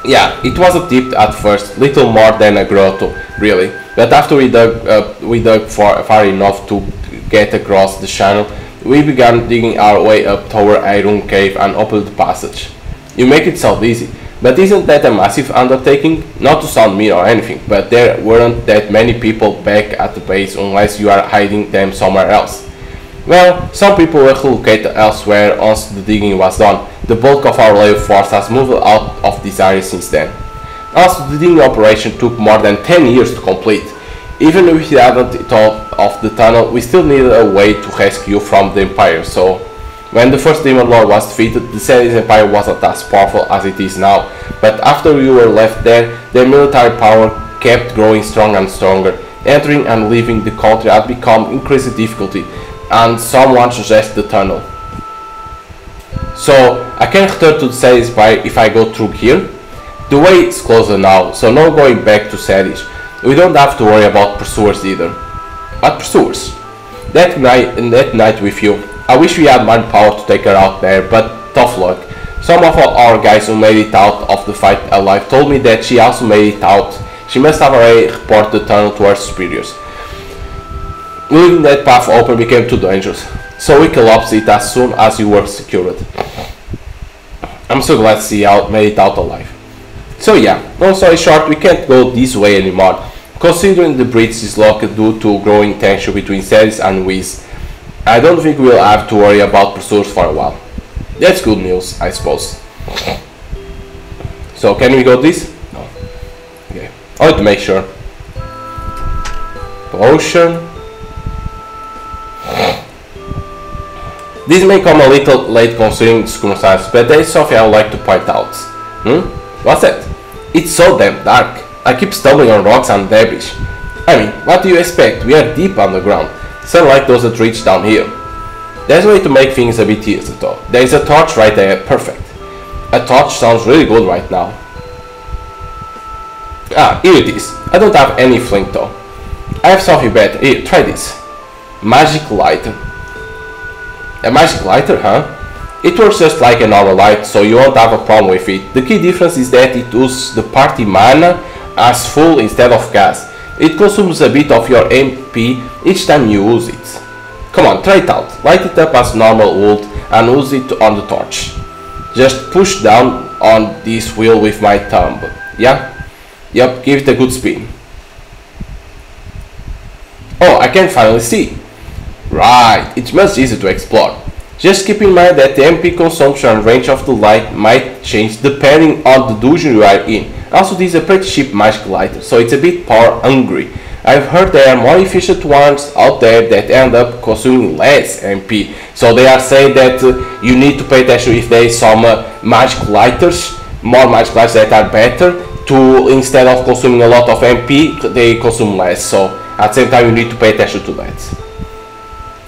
Yeah, it wasn't deep at first, little more than a grotto, really. But after we dug far enough to get across the channel, we began digging our way up toward Iron Cave and opened the passage. You make it sound easy, but isn't that a massive undertaking? Not to sound mean or anything, but there weren't that many people back at the base unless you are hiding them somewhere else. Well, some people were relocated elsewhere once the digging was done. The bulk of our labor force has moved out of this area since then. Also, the digging operation took more than 10 years to complete. Even if we hadn't thought of the tunnel, we still needed a way to rescue you from the Empire, so when the first Demon Lord was defeated, the Sadie's Empire wasn't as powerful as it is now, but after we were left there, their military power kept growing stronger and stronger. Entering and leaving the country had become increasing difficulty, and someone suggested the tunnel. So, I can return to the Sadie's Empire if I go through here? The way is closer now, so no going back to Sadie's. We don't have to worry about pursuers either. What pursuers? That night with you, I wish we had manpower to take her out there, but tough luck. Some of our guys who made it out of the fight alive told me that she also made it out. She must have already reported the tunnel to her superiors. Leaving that path open became too dangerous, so we collapsed it as soon as you were secured. I'm so glad to see you made it out alive. So yeah, long story short, we can't go this way anymore, considering the bridge is locked due to growing tension between Ceres and Wiz. I don't think we'll have to worry about pursuers for a while. That's good news, I suppose. So can we go this? No. Okay. I want to make sure. Potion. This may come a little late considering the circumstances, but there is something I would like to point out. What's that? It's so damn dark. I keep stumbling on rocks and debris. I mean, what do you expect? We are deep underground. Sunlight doesn't reach down here. There's a way to make things a bit easier though. There's a torch right there, perfect. A torch sounds really good right now. Ah, here it is. I don't have any flint though. I have something better. Here, try this. Magic lighter. A magic lighter, huh? It works just like a normal light, so you won't have a problem with it. The key difference is that it uses the party mana as full instead of gas. It consumes a bit of your MP each time you use it. Come on, try it out. Light it up as normal wood and use it on the torch. Just push down on this wheel with my thumb. Yeah? Yep, give it a good spin. Oh, I can finally see. Right, it's much easier to explore. Just keep in mind that the MP consumption and range of the light might change depending on the dungeon you are in. Also, this is a pretty cheap magic lighter, so it's a bit power hungry. I've heard there are more efficient ones out there that end up consuming less MP. So they are saying that you need to pay attention if there is some magic lighters, more magic lighters that are better, to instead of consuming a lot of MP, they consume less. So at the same time you need to pay attention to that.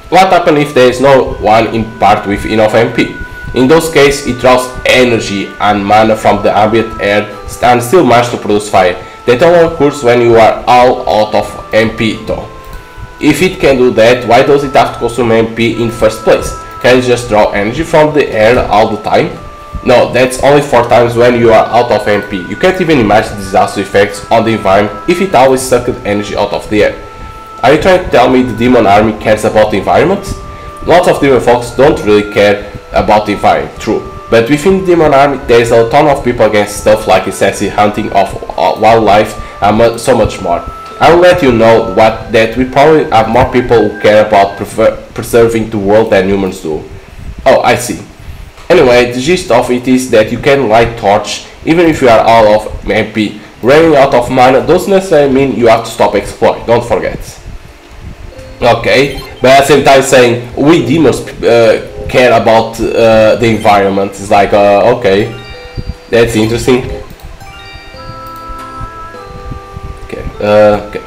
What happens if there is no one in part with enough MP? In those cases, it draws energy and mana from the ambient air and still manages to produce fire. That only occurs when you are all out of MP though. If it can do that, why does it have to consume MP in first place? Can it just draw energy from the air all the time? No, that's only for times when you are out of MP. You can't even imagine disaster effects on the environment if it always sucked energy out of the air. Are you trying to tell me the demon army cares about the environment? Lots of demon folks don't really care about the environment, true. But within the demon army, there's a ton of people against stuff like excessive hunting of wildlife and so much more. I will let you know that we probably have more people who care about preserving the world than humans do. Oh, I see. Anyway, the gist of it is that you can light torch even if you are all of MP. Running out of mana doesn't necessarily mean you have to stop exploring, don't forget. Okay, but at the same time saying we demons care about the environment is like, okay, that's interesting. Okay.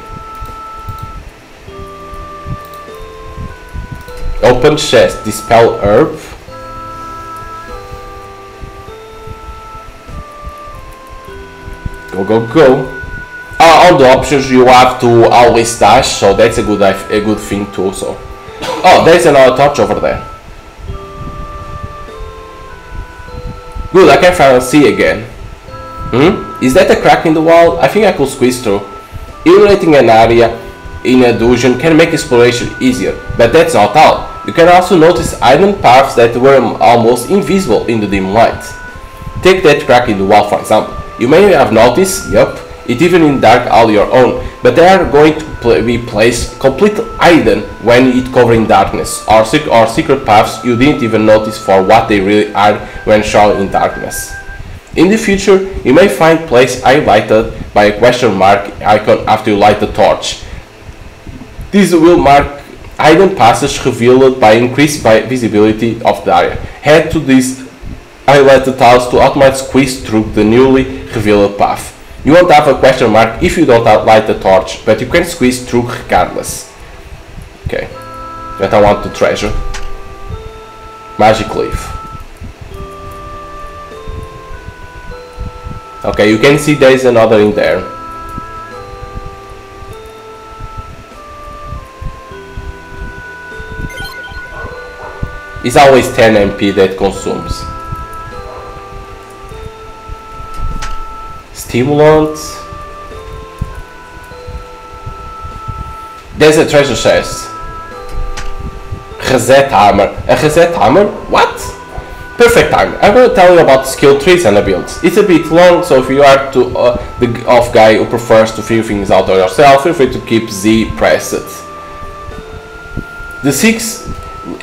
Open chest, dispel herb. Go. On the options you have to always dash, so that's a good thing too. So, oh, there's another torch over there. Good, I can finally see again. Is that a crack in the wall? I think I could squeeze through. Illuminating an area in a dungeon can make exploration easier, but that's not all. You can also notice hidden paths that were almost invisible in the dim light. Take that crack in the wall for example. You may have noticed, it even in dark all your own, but they are going to be placed completely hidden when it covered in darkness, or secret paths you didn't even notice for what they really are when shown in darkness. In the future, you may find places highlighted by a question mark icon after you light the torch. This will mark hidden passages revealed by increased visibility of the area. Head to these highlighted tiles to automatically squeeze through the newly revealed path. You won't have a question mark if you don't light the torch, but you can squeeze through regardless. Okay, that I want to treasure. Magic leaf. Okay, you can see there is another in there. It's always 10 MP that consumes. Stimulant. There's a treasure chest. Reset hammer. A reset hammer? What? Perfect time. I'm going to tell you about skill trees and abilities. It's a bit long, so if you are the off guy who prefers to figure things out on yourself, feel free to keep Z pressed. The 6th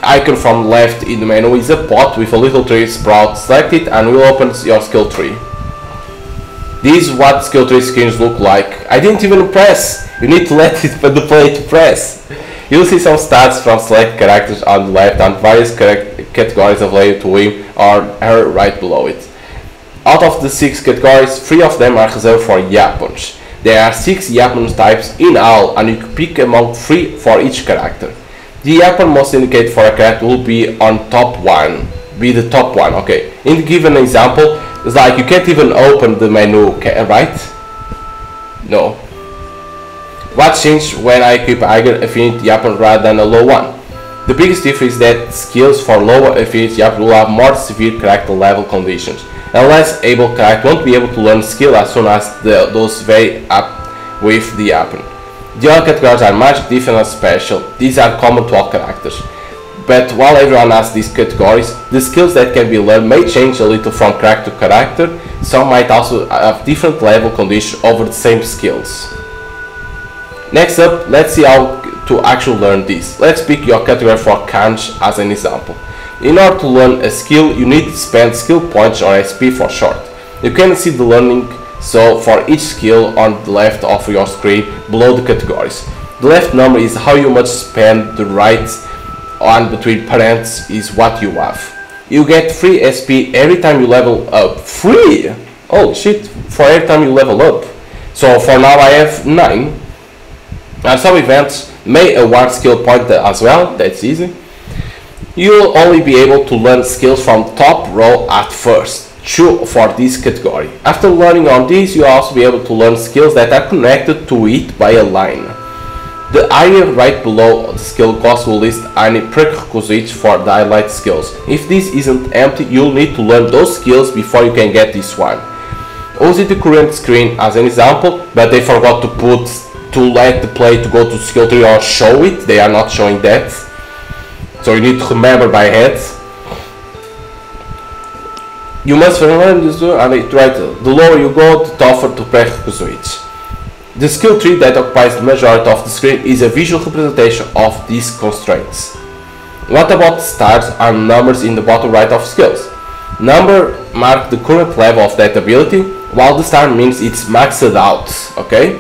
icon from left in the menu is a pot with a little tree sprout. Select it and will open your skill tree. This is what skill tree screens look like. I didn't even press. You need to let it the play to press. You'll see some stats from select characters on the left and various categories related to him or her right below it. Out of the 6 categories, 3 of them are reserved for weapons. There are 6 weapon types in all, and you can pick among 3 for each character. The weapon most indicated for a character will be on top one. Be the top one, okay. In the given example, it's like you can't even open the menu, right? No. What changed when I equip higher affinity weapon rather than a low one? The biggest difference is that skills for lower affinity weapon will have more severe character level conditions. A less able character won't be able to learn skill as soon as those very up with the weapon. The other categories are magic, defense and special. These are common to all characters. But while everyone has these categories, the skills that can be learned may change a little from character to character. Some might also have different level conditions over the same skills. Next up, let's see how to actually learn this. Let's pick your category for Kanj as an example. In order to learn a skill, you need to spend skill points or SP for short. You can see the learning so for each skill on the left of your screen below the categories. The left number is how you much spend, the right one between parents is what you have. You get free SP every time you level up. Free! Oh shit, for every time you level up. So for now I have 9. And some events may award skill point as well, that's easy. You'll only be able to learn skills from top row at first. True for this category. After learning on these, you'll also be able to learn skills that are connected to it by a line. The area right below the skill cost will list any prerequisites for the highlight skills. If this isn't empty, you'll need to learn those skills before you can get this one. Use the current screen as an example, but they forgot to let the player to go to skill tree or show it. They are not showing that, so you need to remember by head. You must learn this and right. The lower you go, the tougher the prerequisites. The skill tree that occupies the majority of the screen is a visual representation of these constraints. What about stars and numbers in the bottom right of skills? Number mark the current level of that ability, while the star means it's maxed out, okay?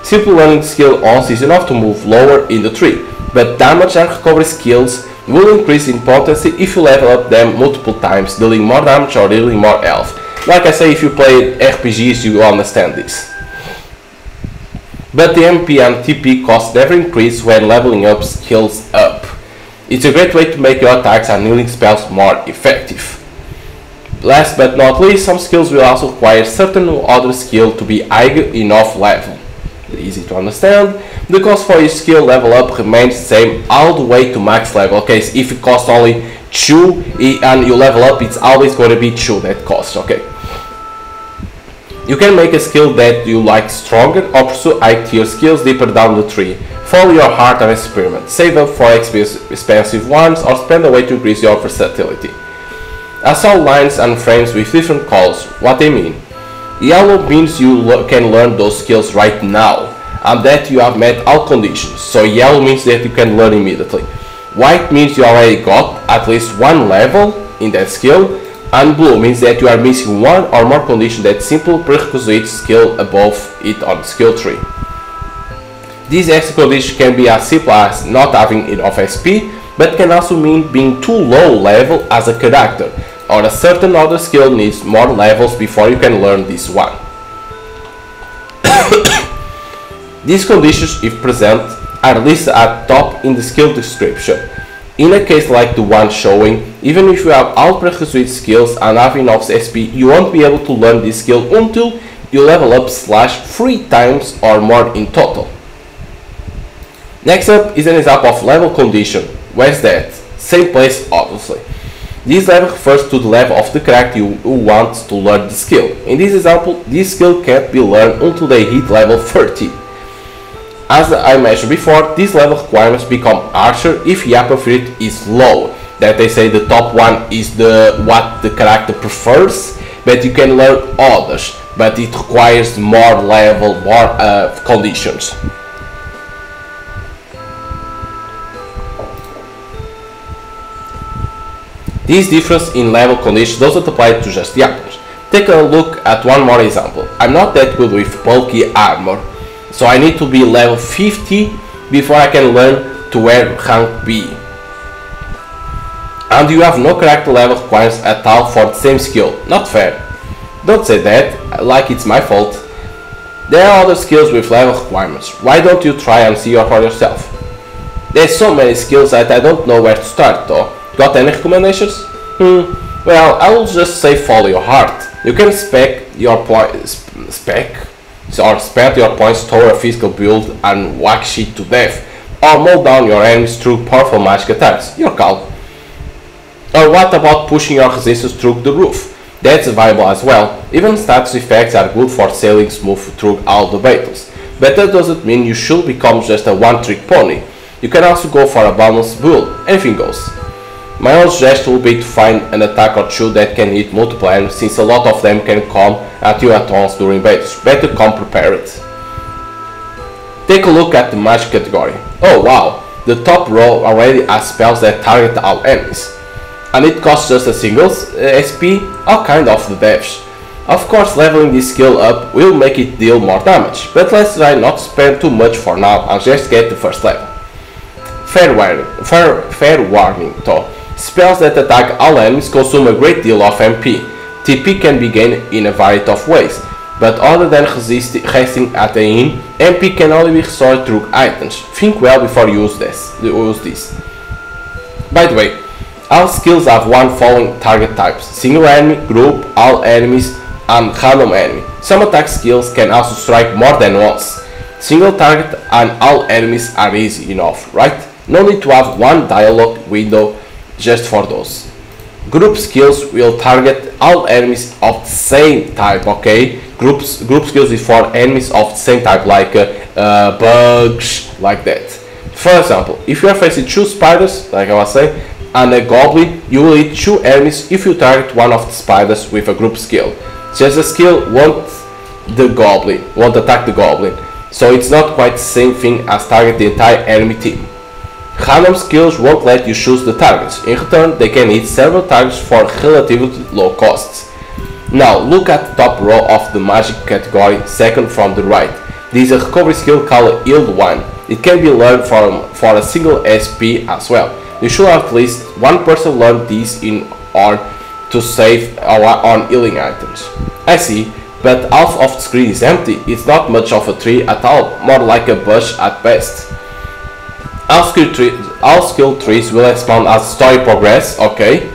Simply learning the skill once is enough to move lower in the tree, but damage and recovery skills will increase in potency if you level up them multiple times, dealing more damage or dealing more health. Like I say, if you play RPGs you understand this. But the MP and TP cost never increase when leveling up skills up. It's a great way to make your attacks and healing spells more effective. Last but not least, some skills will also require certain other skill to be high enough level. Easy to understand. The cost for each skill level up remains the same all the way to max level. Okay, so if it costs only 2 and you level up, it's always going to be 2 that cost, okay? You can make a skill that you like stronger or pursue high tier skills deeper down the tree. Follow your heart and experiment. Save up for expensive ones or spend a way to increase your versatility. I saw lines and frames with different colors. What they mean? Yellow means you can learn those skills right now and that you have met all conditions. So yellow means that you can learn immediately. White means you already got at least one level in that skill. And blue means that you are missing one or more conditions that simple prerequisite skill above it on the skill tree. These extra conditions can be as simple as not having enough SP, but can also mean being too low level as a character, or a certain other skill needs more levels before you can learn this one. These conditions, if present, are listed at top in the skill description. In a case like the one showing, even if you have all prerequisite skills and have enough SP, you won't be able to learn this skill until you level up /3 times or more in total. Next up is an example of level condition. Where's that? Same place, obviously. This level refers to the level of the character who wants to learn the skill. In this example, this skill can't be learned until they hit level 30. As I mentioned before, these level requirements become harsher if Yappa Fruit is low. That they say the top one is what the character prefers, but you can learn others, but it requires more level, more conditions. This difference in level conditions doesn't apply to just Yappas. Take a look at one more example. I'm not that good with bulky armor, so I need to be level 50 before I can learn to wear rank B. And you have no character level requirements at all for the same skill. Not fair. Don't say that, like it's my fault. There are other skills with level requirements. Why don't you try and see for yourself? There's so many skills that I don't know where to start though. Got any recommendations? Well, I will just say follow your heart. You can spend your points toward a physical build and whack shit to death, or mow down your enemies through powerful magic attacks. Your call. Or what about pushing your resistance through the roof? That's viable as well. Even status effects are good for sailing smooth through all the battles, but that doesn't mean you should become just a one-trick pony. You can also go for a balanced build. Anything goes. My own suggestion will be to find an attack or two that can hit multiple enemies, since a lot of them can come at you at once during battles. Better come prepared. Take a look at the magic category. Oh wow, the top row already has spells that target all enemies. And it costs just a single SP, all kind of the deaths. Of course, leveling this skill up will make it deal more damage, but let's try not to spend too much for now and just get the first level. Fair warning though. Spells that attack all enemies consume a great deal of MP. TP can be gained in a variety of ways, but other than resting at the inn, MP can only be restored through items. Think well before you use this. By the way, all skills have one following target types: single enemy, group, all enemies, and random enemy. Some attack skills can also strike more than once. Single target and all enemies are easy enough, right? No need to have one dialogue window just for those. Group skills will target all enemies of the same type, okay? Group skills is for enemies of the same type, like bugs, like that. For example, if you are facing 2 spiders, like I was saying, and a goblin, you will hit 2 enemies if you target one of the spiders with a group skill. Just the skill won't attack the goblin, so it's not quite the same thing as target the entire enemy team. Random skills won't let you choose the targets. In return, they can hit several targets for relatively low costs. Now, look at the top row of the magic category, second from the right. This is a recovery skill called Healed 1. It can be learned for a single SP as well. You should have at least one person learn this in order to save on healing items. I see, but half of the screen is empty. It's not much of a tree at all, more like a bush at best. All skill trees will expand as story progress, okay?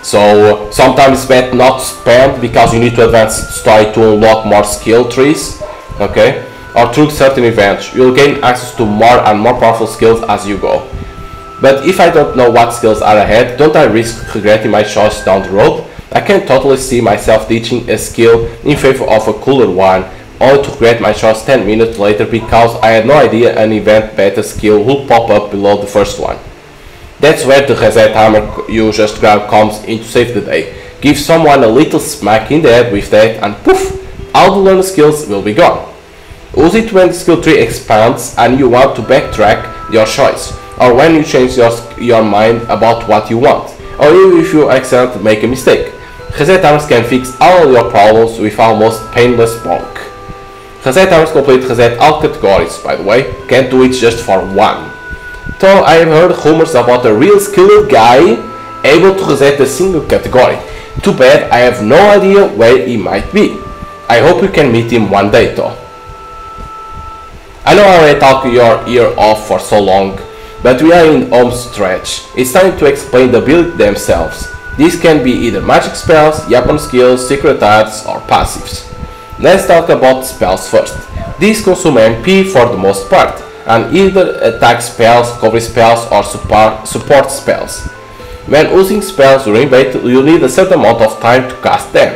So sometimes it's better not to spend because you need to advance the story to unlock more skill trees, okay? Or through certain events, you'll gain access to more and more powerful skills as you go. But if I don't know what skills are ahead, don't I risk regretting my choice down the road? I can totally see myself teaching a skill in favor of a cooler one, only to regret my choice 10 minutes later because I had no idea an event better skill would pop up below the first one. That's where the reset hammer you just grabbed comes in to save the day. Give someone a little smack in the head with that and poof, all the learned skills will be gone. Use it when the skill tree expands and you want to backtrack your choice, or when you change your mind about what you want, or even if you accidentally make a mistake. Reset hammers can fix all your problems with almost painless bulk. Reset hammers completely reset all categories, by the way, can't do it just for one. Though I have heard rumors about a real skilled guy able to reset a single category. Too bad I have no idea where he might be. I hope you can meet him one day though. I know I already talked your ear off for so long, but we are in home stretch. It's time to explain the abilities themselves. These can be either magic spells, weapon skills, secret arts, or passives. Let's talk about spells first. These consume MP for the most part, and either attack spells, recovery spells, or support spells. When using spells during battle, you need a certain amount of time to cast them.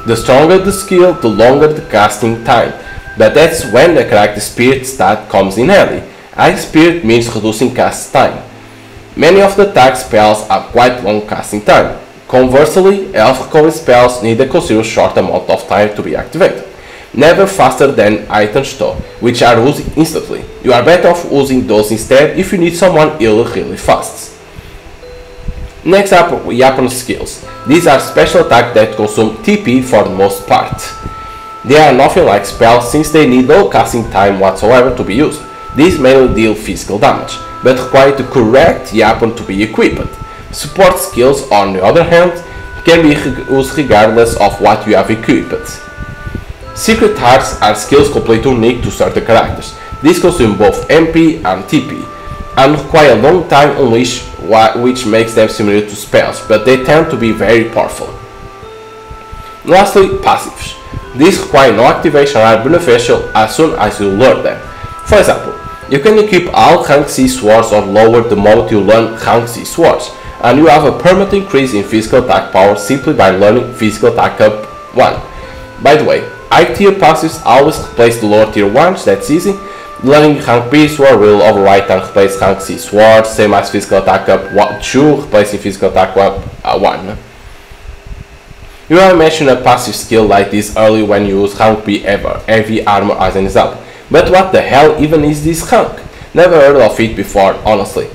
The stronger the skill, the longer the casting time, but that's when the character spirit stat comes in handy. High spirit means reducing cast time. Many of the attack spells have quite long casting time. Conversely, health recovery spells need a considerably short amount of time to be activated. Never faster than items though, which are used instantly. You are better off using those instead if you need someone healed really fast. Next up, weapon skills. These are special attacks that consume TP for the most part. They are nothing like spells since they need no casting time whatsoever to be used. These mainly deal physical damage, but require the correct weapon to be equipped. Support skills, on the other hand, can be used regardless of what you have equipped. Secret hearts are skills completely unique to certain characters. These consume both MP and TP, and require a long time unleash, which makes them similar to spells, but they tend to be very powerful. Lastly, passives. These require no activation and are beneficial as soon as you learn them. For example, you can equip all rank C swords or lower the moment you learn rank C swords, and you have a permanent increase in physical attack power simply by learning physical attack up 1. By the way, high tier passives always replace the lower tier ones, that's easy. Learning rank B sword will overwrite and replace rank C sword, same as physical attack up 2 replacing physical attack 1. You have mentioned a passive skill like this early when you use rank B heavy armor as an example. But what the hell even is this rank? Never heard of it before, honestly.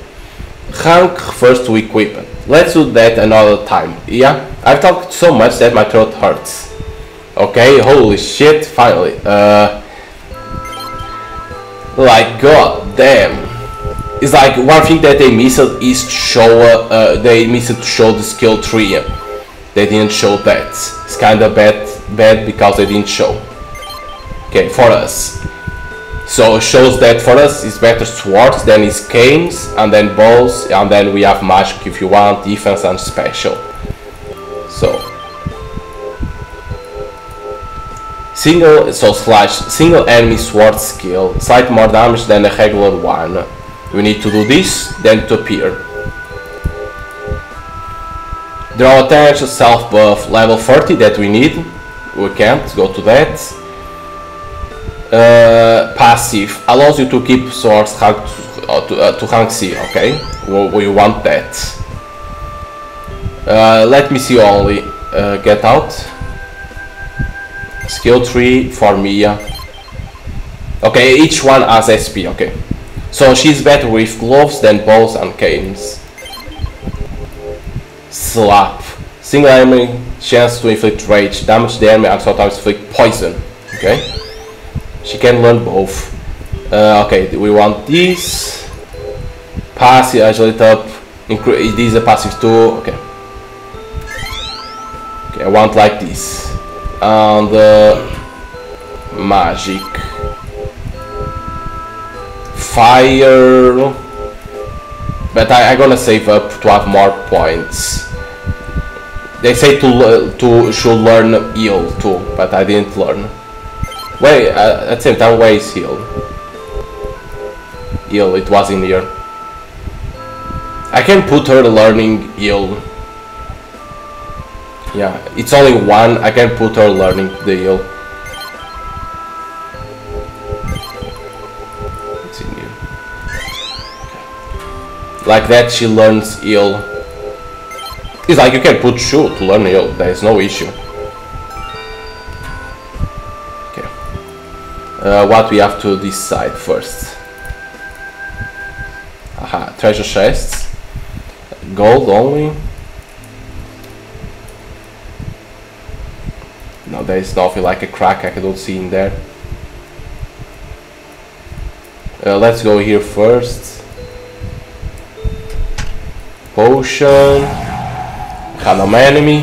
Rank refers to equipment. Let's do that another time, yeah? I've talked so much that my throat hurts. Okay, holy shit, finally. Like, god damn. It's like one thing that they missed is to show, to show the skill tree. They didn't show that. It's kinda bad because they didn't show. Okay, for us. So it shows that for us it's better swords, then it's canes, and then bows, and then we have magic if you want, defense and special. So single enemy sword skill, slight more damage than a regular one. We need to do this, then to appear. Draw attention, self buff, level 30 that we need. We can't go to that. Passive allows you to keep swords to rank C. Okay, we want that. Let me see only. Get out. Skill 3 for Mia. Okay, each one has SP. Okay, so she's better with gloves than bows and canes. Slap. Single enemy chance to inflict rage, damage the enemy, and sometimes inflict poison. Okay, she can learn both. Okay, we want this. Passive, agility up. This is a passive too. Okay. Okay, I want like this. And magic. Fire. But I'm gonna save up to have more points. They say should learn heal too, but I didn't learn. Wait, at the same time, where is heal? Heal, it was in here. I can put her learning heal. Yeah, it's only one. I can put her learning the heal. It's in here. Like that, she learns heal. It's like you can put Shu to learn heal. There is no issue. Okay. What we have to decide first? Aha, treasure chests. Gold only. No, there is nothing like a crack I don't see in there. Let's go here first. Potion. Random enemy.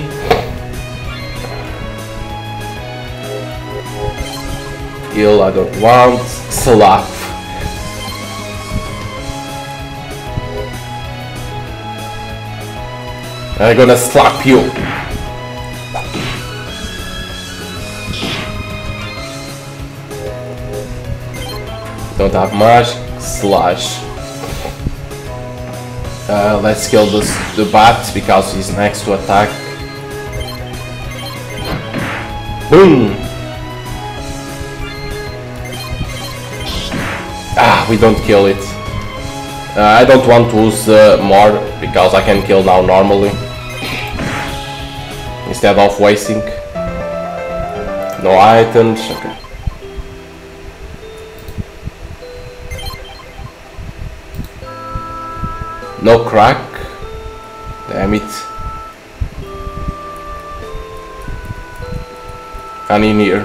Heal, I don't want. Slap. I'm gonna slap you. Don't have much. Slash. Let's kill the bat because he's next to attack. Boom! Ah, we don't kill it. I don't want to use more because I can kill now normally instead of wasting. No items. Okay. No crack. Damn it. And in here.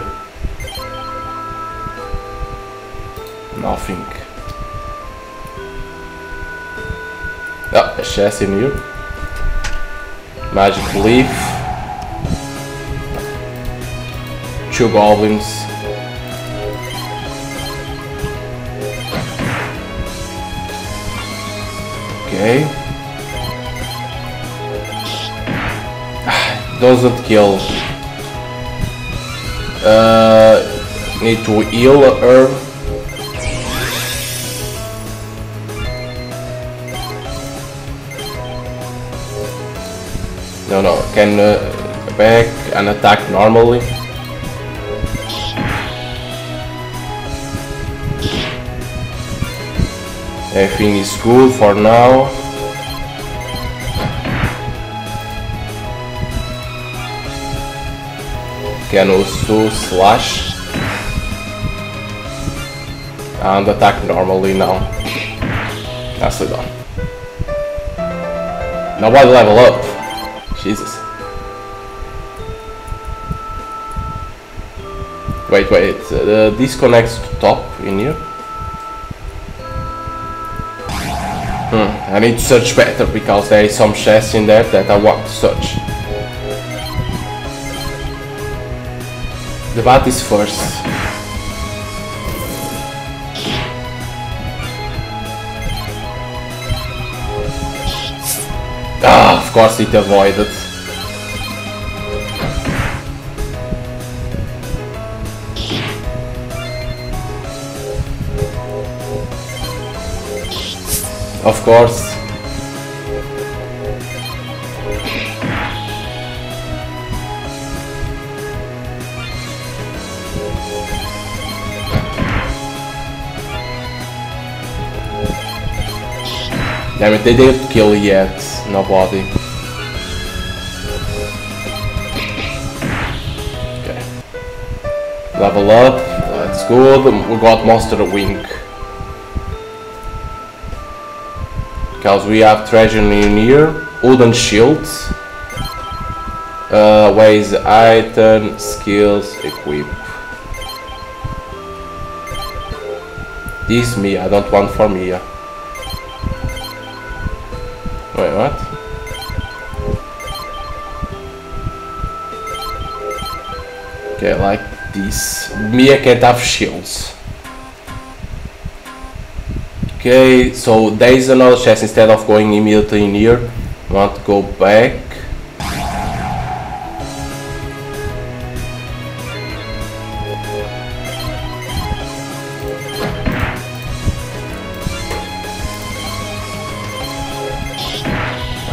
Nothing. Oh, a chest in here. Magic leaf. 2 goblins. Okay. Doesn't kill. Need to heal her. No, can back and attack normally. Everything is good for now. Can also slash and attack normally now. Nicely done. Now why level up? Jesus. Wait, this connects to top in here. I need to search better because there is some chests in there that I want to search. The bat is first. Ah, of course it avoided. Of course. Damn it, they didn't kill yet. Nobody. Okay. Level up. That's good. We got Monster Wing. Because we have treasure in here. Wooden shields. Ways item, skills, equip. This Mia, I don't want for Mia. Wait, what? Okay, like this. Mia can't have shields. Okay, so there is another chest. Instead of going immediately in here, I want to go back.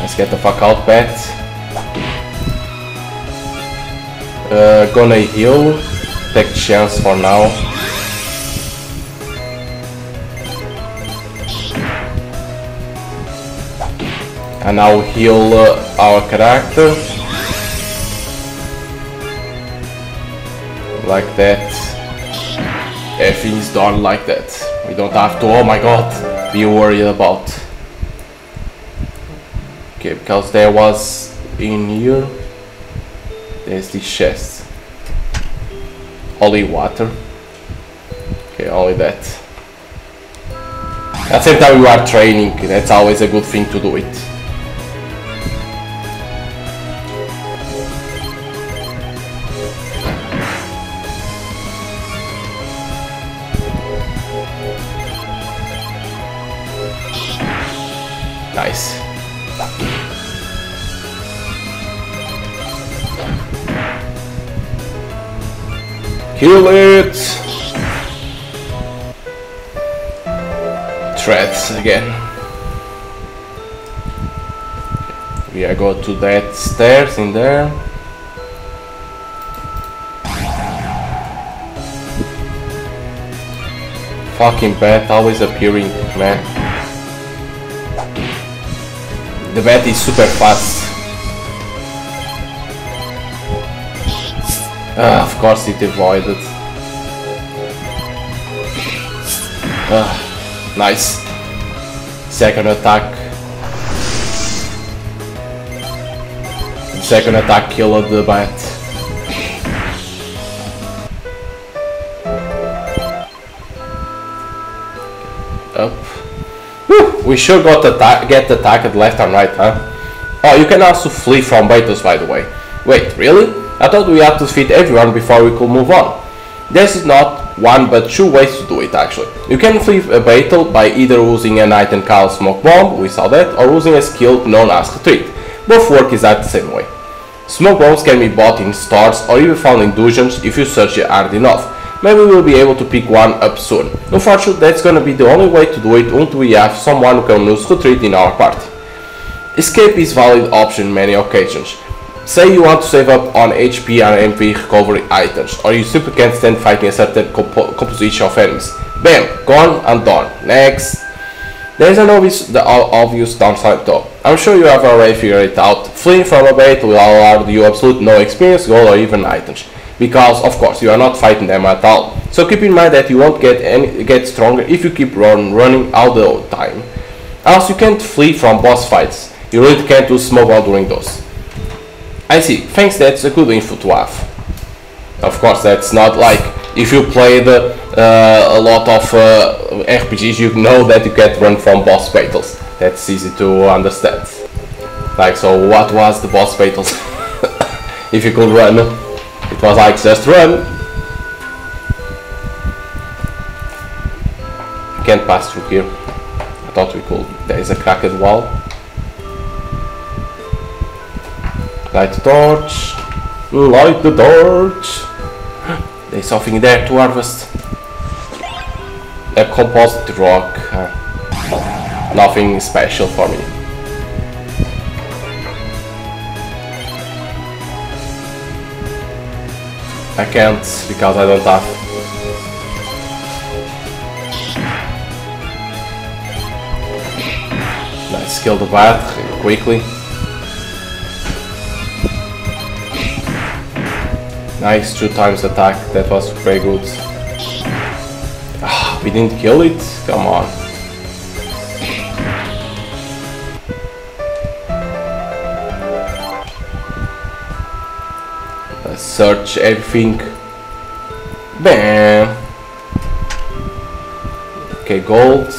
Let's get the fuck out, pet. Gonna heal. Take chance for now. And now heal our character. Like that. Everything's done like that. We don't have to, oh my god, be worried about. Okay, because there was in here, there's this chest. Holy water. Okay, only that. At the same time we are training, that's always a good thing to do it. Nice. Kill it! Threats again. We are going to that stairs in there. Fucking bat always appearing, man. The bat is super fast. Of course it avoided. Nice. Second attack. Second attack killed the bat. Up. Whew. We sure got get attacked left and right, huh? Oh, you can also flee from battles, by the way. Wait, really? I thought we had to defeat everyone before we could move on. There's not one but two ways to do it, actually. You can flee a battle by either using an item called Smoke Bomb, we saw that, or using a skill known as Retreat. Both work exactly the same way. Smoke bombs can be bought in stores or even found in dungeons if you search it hard enough. Maybe we'll be able to pick one up soon. Unfortunately, that's gonna be the only way to do it until we have someone who can use Retreat in our party. Escape is a valid option in many occasions. Say you want to save up on HP and MP recovery items, or you simply can't stand fighting a certain composition of enemies. Bam! Gone and done. Next! There's an obvious downside though. I'm sure you have already figured it out. Fleeing from a battle will allow you absolute no experience, gold or even items. Because, of course, you are not fighting them at all. So keep in mind that you won't get stronger if you keep running all the time. Also, you can't flee from boss fights. You really can't do smoke while doing those. I see. Thanks, that's a good info to have. Of course, that's not like if you played a lot of RPGs, you know that you can't run from boss battles. That's easy to understand. Like, so what was the boss battles? If you could run, it was like just run. Can't pass through here. I thought we could. There is a cracked wall. Light the torch. Light the torch. There's something there to harvest. A composite rock. nothing special for me. I can't because I don't have. Let's kill the bat quickly. Nice 2 times attack, that was very good. Ah, we didn't kill it? Come on. Let's search everything. Bam! Okay, gold.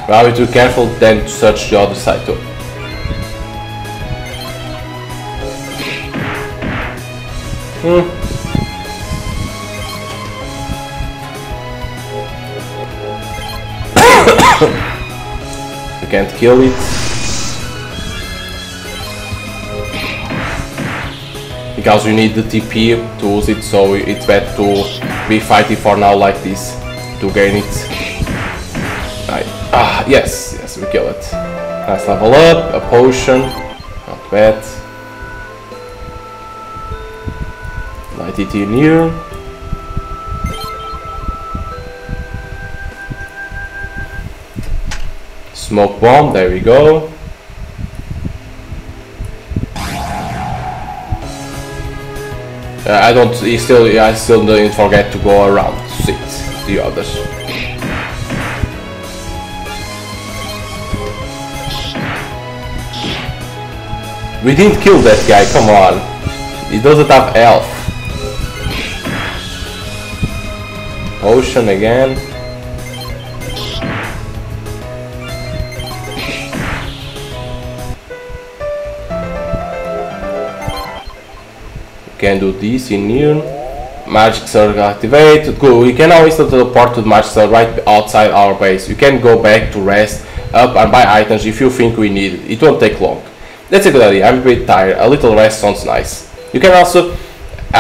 We have to be careful then to search the other side too. You can't kill it. Because you need the TP to use it, so it's better to be fighting for now like this to gain it. Right. Ah, yes, we kill it. Nice level up, a potion, not bad. Light it in here. Smoke bomb, there we go. I still didn't forget to go around to sit the others. We didn't kill that guy, come on. He doesn't have health. Potion again. Can do this in here. Magic circle activated. Good. We can always teleport to the magic circle right outside our base. You can go back to rest up and buy items if you think we need it. It won't take long. That's a good idea. I'm a bit tired. A little rest sounds nice. You can also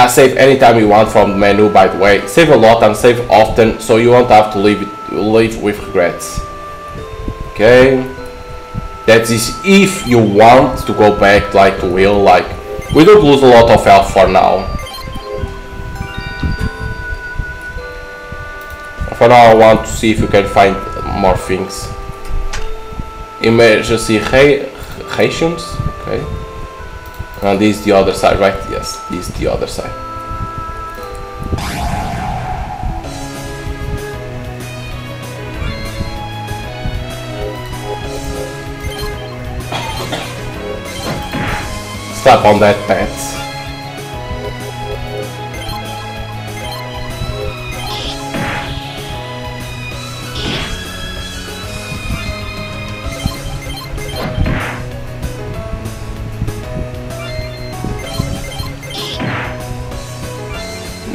save anytime you want from the menu, by the way. Save a lot and save often, so you won't have to live with regrets. Okay. That is if you want to go back like to will, like we don't lose a lot of health for now. For now I want to see if you can find more things. Emergency rations, okay. And this is the other side, right? Yes, this is the other side. Stop on that pet.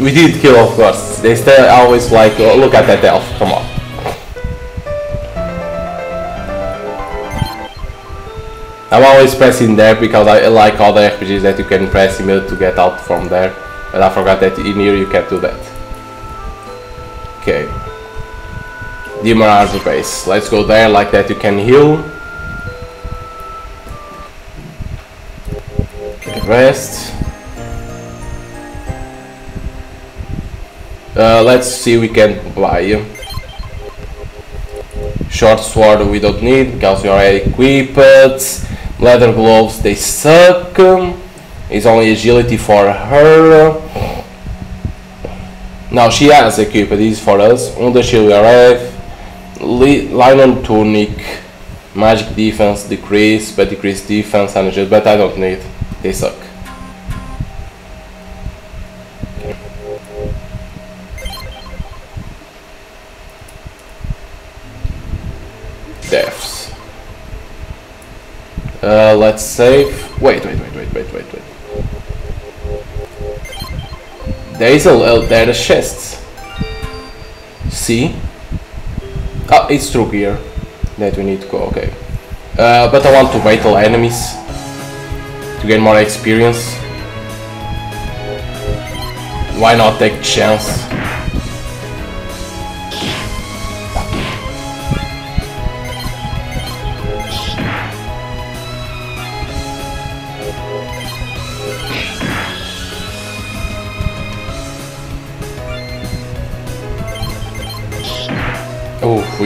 We did kill, of course. They still always like, oh, look at that elf, come on. I'm always pressing there because I like all the RPGs that you can press email to get out from there. But I forgot that in here you can't do that. Okay. Demon Armor Base. Let's go there, like that you can heal. Okay, rest. Let's see we can buy short sword we don't need because we already equipped. Leather gloves, they suck. It's only agility for her. Now she has equipped, this is for us. On the shield we have linen tunic, magic defense decrease, but decrease defense and agility, but I don't need, they suck. Deaths. Let's save. Wait. There is there are chests. See? Oh, it's through here that we need to go. Okay. But I want to battle enemies to gain more experience. Why not take chance?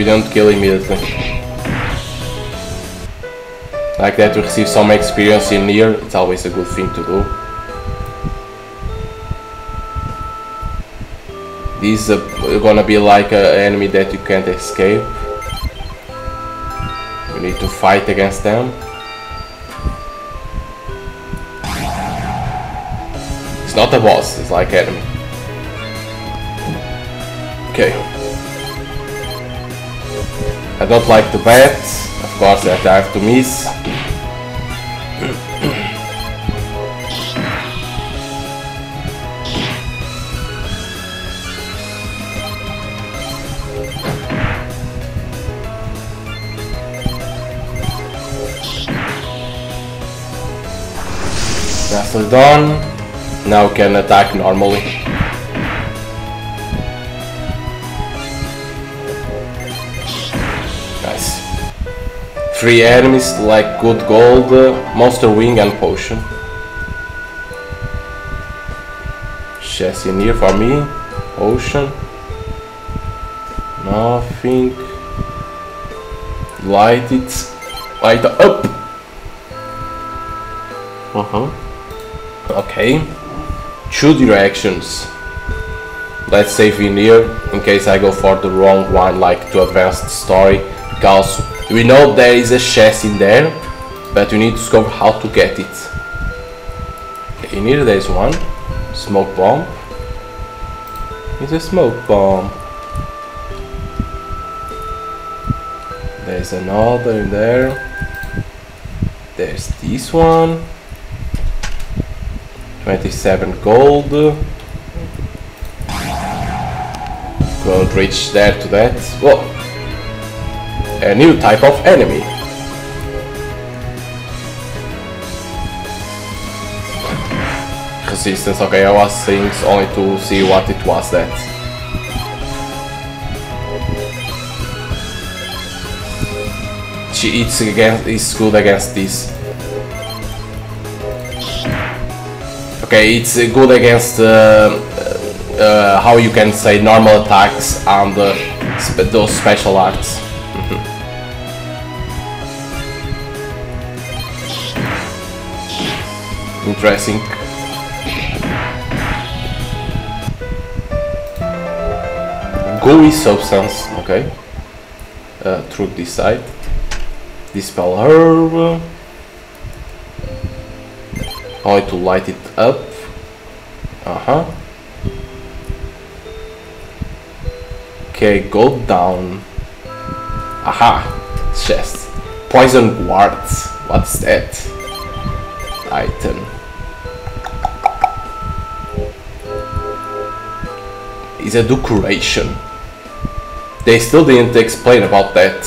don't kill immediately. Like that, to receive some experience in here, it's always a good thing to do. These are gonna be like an enemy that you can't escape. You need to fight against them. It's not a boss, it's like enemy. Okay. I don't like the bats, of course that I have to miss. Nicely done. Now we can attack normally. Nice. 3 enemies, like good gold, monster wing and potion. Chest in here for me. Potion. Nothing. Light it. Light up. Okay. 2 directions. Let's save in here in case I go for the wrong one, like to advance the story, because we know there is a chest in there, but we need to discover how to get it. Okay, in here there is one smoke bomb. It's a smoke bomb. There's another in there. There's this one. 27 gold. Won't reach there to that. Whoa! A new type of enemy. Resistance. Okay, I was seeing only to see what it was that. It's good against this. Okay, it's good against how you can say normal attacks and those special arts. Interesting. Gooey substance. Okay. Through this side. Dispel herb. Only to light it up. Okay, go down. Aha! Chest. Poison quartz. What's that? Item. It's a decoration. They still didn't explain about that.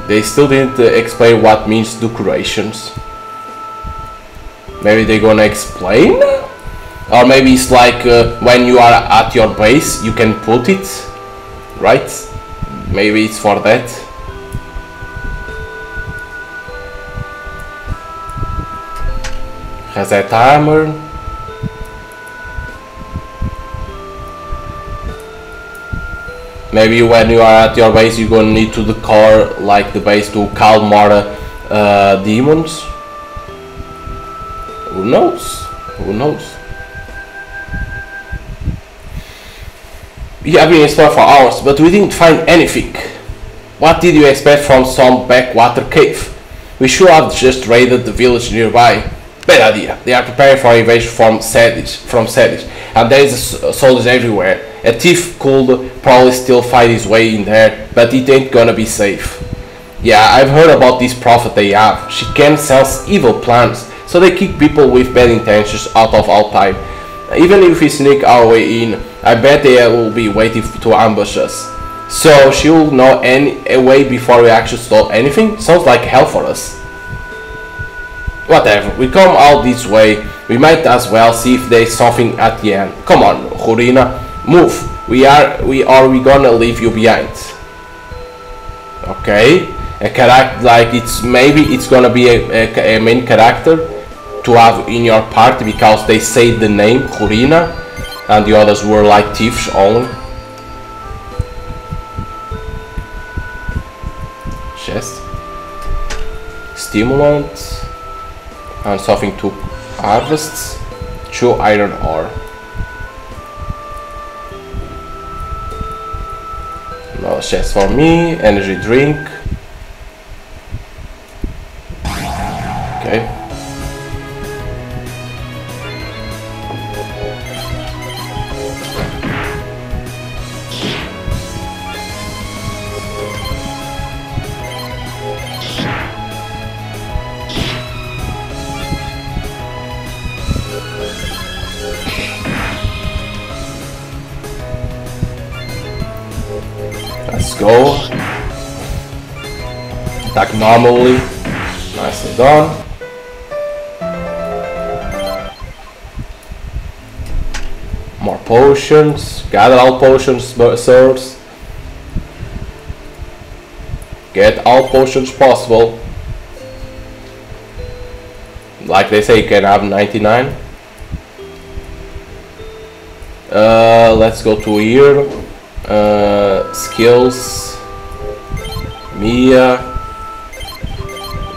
They still didn't explain what means decorations. Maybe they're gonna explain? Or maybe it's like when you are at your base, you can put it, right? Maybe it's for that. Has that armor? Maybe when you are at your base, you're gonna need to decor like the base to calm more demons. Who knows? Who knows? We have been exploring for hours, but we didn't find anything. What did you expect from some backwater cave? We should have just raided the village nearby. Bad idea. They are preparing for invasion from Sedge, and there is soldiers everywhere. A thief could probably still find his way in there, but it ain't gonna be safe. Yeah, I've heard about this prophet they have. She can sense evil plans, so they kick people with bad intentions out of all time. Even if we sneak our way in, I bet they will be waiting to ambush us. So she'll know a way before we actually stole anything? Sounds like hell for us. Whatever, we come out this way, we might as well see if there's something at the end. Come on, Khurina, move. We gonna leave you behind. Okay, a character like maybe it's gonna be a main character to have in your party because they say the name Khurina and the others were like thieves only. chest. Stimulant. And something to harvest. 2 iron ore. No chest for me. Energy drink. Okay. Let's go. Attack normally. Nicely done. More potions. Gather all potions, sirs. Get all potions possible. Like they say, you can have 99. Let's go to here. Skills. Mia.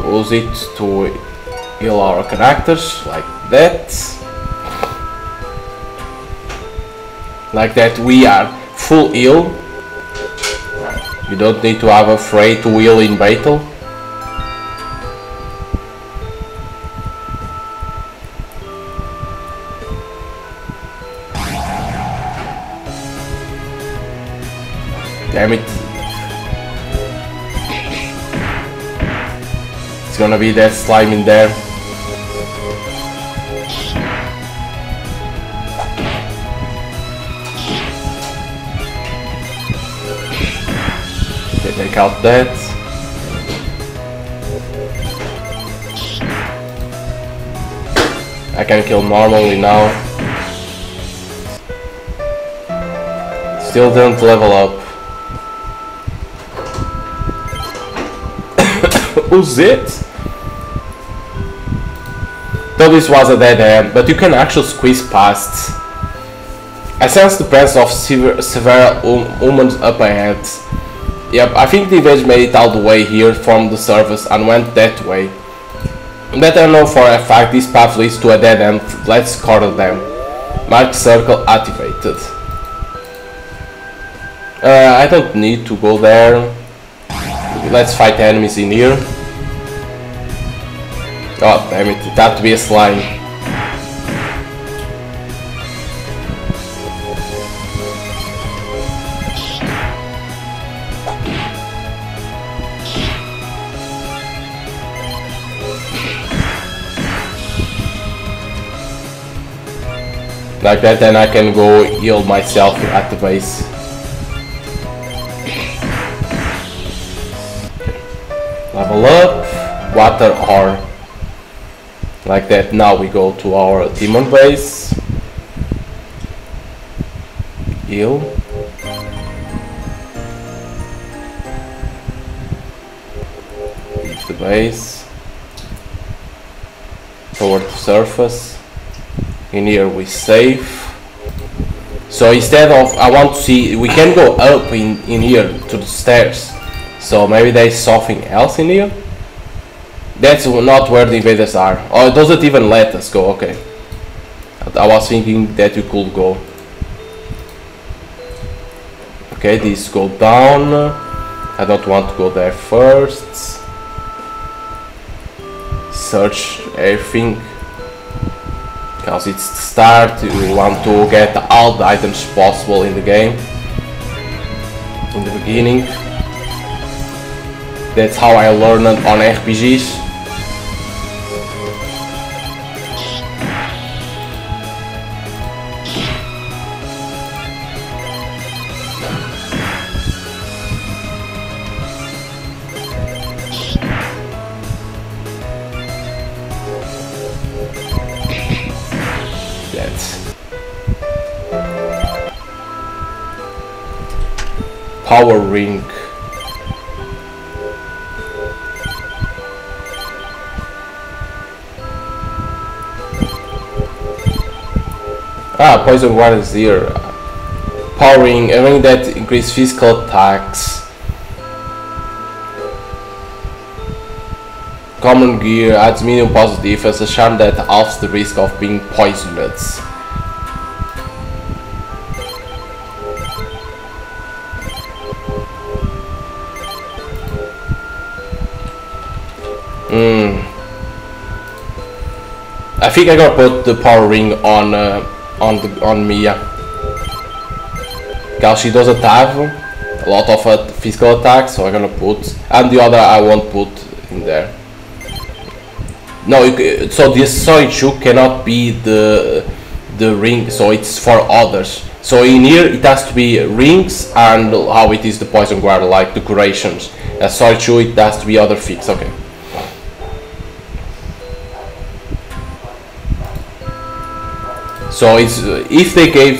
Use it to heal our characters, like that. Like that, we are full heal. You don't need to have afraid to heal in battle. Damn it. It's gonna be that slime in there. Okay, take out that. I can kill normally now. Still didn't level up. Who's it? Though this was a dead end, but you can actually squeeze past. I sense the presence of several humans up ahead. Yep, I think the Veg made it all the way here from the surface and went that way. That I know for a fact this path leads to a dead end. Let's corner them. Mark circle activated. I don't need to go there. Let's fight enemies in here. Oh damn it, it had to be a slime. Like that, then I can go heal myself at the base. Level up, water ore. Like that, now we go to our demon base. Heal. Leave the base. Toward the surface. In here we save. So instead of, I want to see, we can go up in here to the stairs. So maybe there's something else in here. That's not where the invaders are. Oh, it doesn't even let us go, okay. I was thinking that you could go. Okay, these go down. I don't want to go there first. Search everything. Because it's the start, you want to get all the items possible in the game. In the beginning. That's how I learned on RPGs. Power ring. Ah, poison one is here. Power ring, a ring that increases physical attacks. Common gear adds medium positive as a charm that halves the risk of being poisoned. I think I'm gonna put the power ring on Mia, because she doesn't have a lot of physical attacks, so I'm gonna put, and the other I won't put in there. No, so this Soy Chu cannot be the ring, so it's for others. So in here it has to be rings and how it is the poison guard, like decorations. As Soy Chu it has to be other things. Okay. So it's if they gave,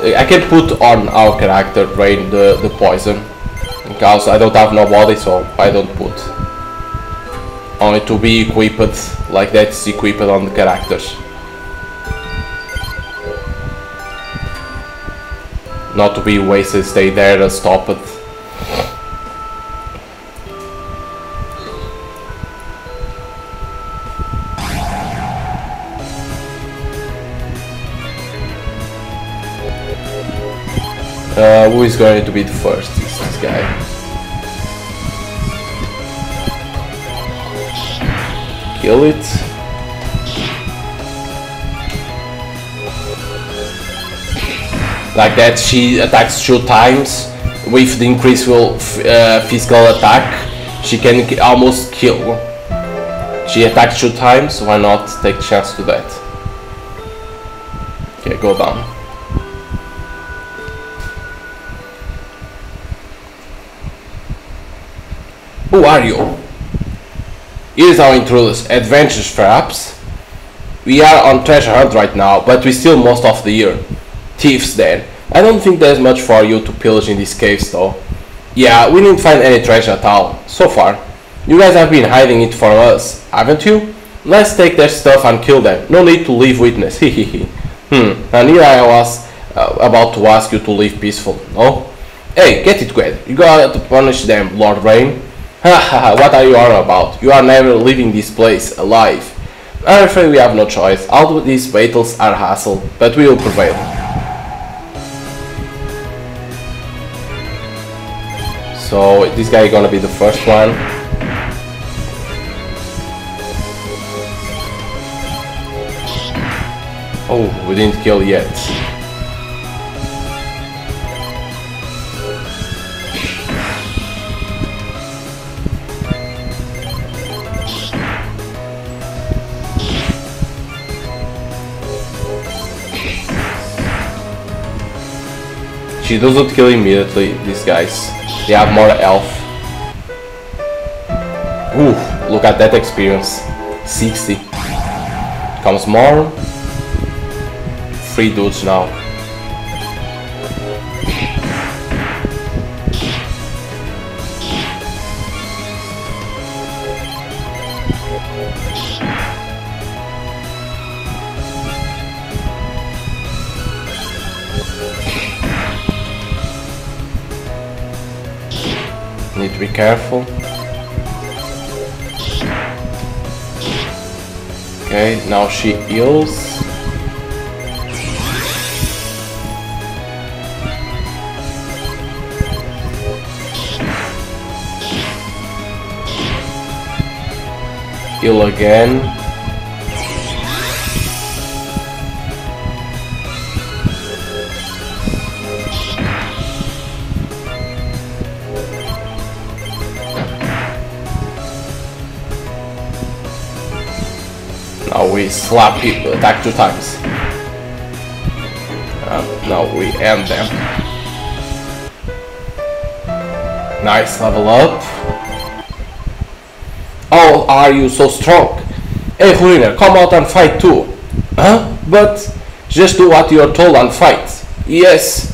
I can put on our character Rain the poison, because I don't have nobody, so I don't put. Only to be equipped, like that's equipped on the characters. Not to be wasted, stay there and stop it. Who is going to be the first? This guy. Kill it. Like that, she attacks 2 times. With the increased physical attack, she can almost kill. She attacks 2 times, why not take chance to that? Okay, go down. Who are you? Here's our intruders. Adventures, perhaps? We are on treasure hunt right now, but we steal most of the year. Thieves then. I don't think there's much for you to pillage in these caves though. Yeah, we didn't find any treasure at all, so far. You guys have been hiding it for us, haven't you? Let's take their stuff and kill them. No need to leave witness, hehehe. And here I was about to ask you to leave peaceful, no? Hey, get it together. You gotta punish them, Lord Rain. Hahaha, what are you on about? You are never leaving this place alive. I'm afraid we have no choice. All these battles are hassle, but we will prevail. So this guy is gonna be the first one. Oh, we didn't kill yet. She doesn't kill immediately, these guys. They have more health. Ooh, look at that experience. 60. Comes more. 3 dudes now. Need to be careful. Okay, now she heals. Heal again. Now we slap people, attack 2 times. Now we end them. Nice, level up. Oh, are you so strong? Hey Ruiner, come out and fight too. Huh? But just do what you're told and fight. Yes.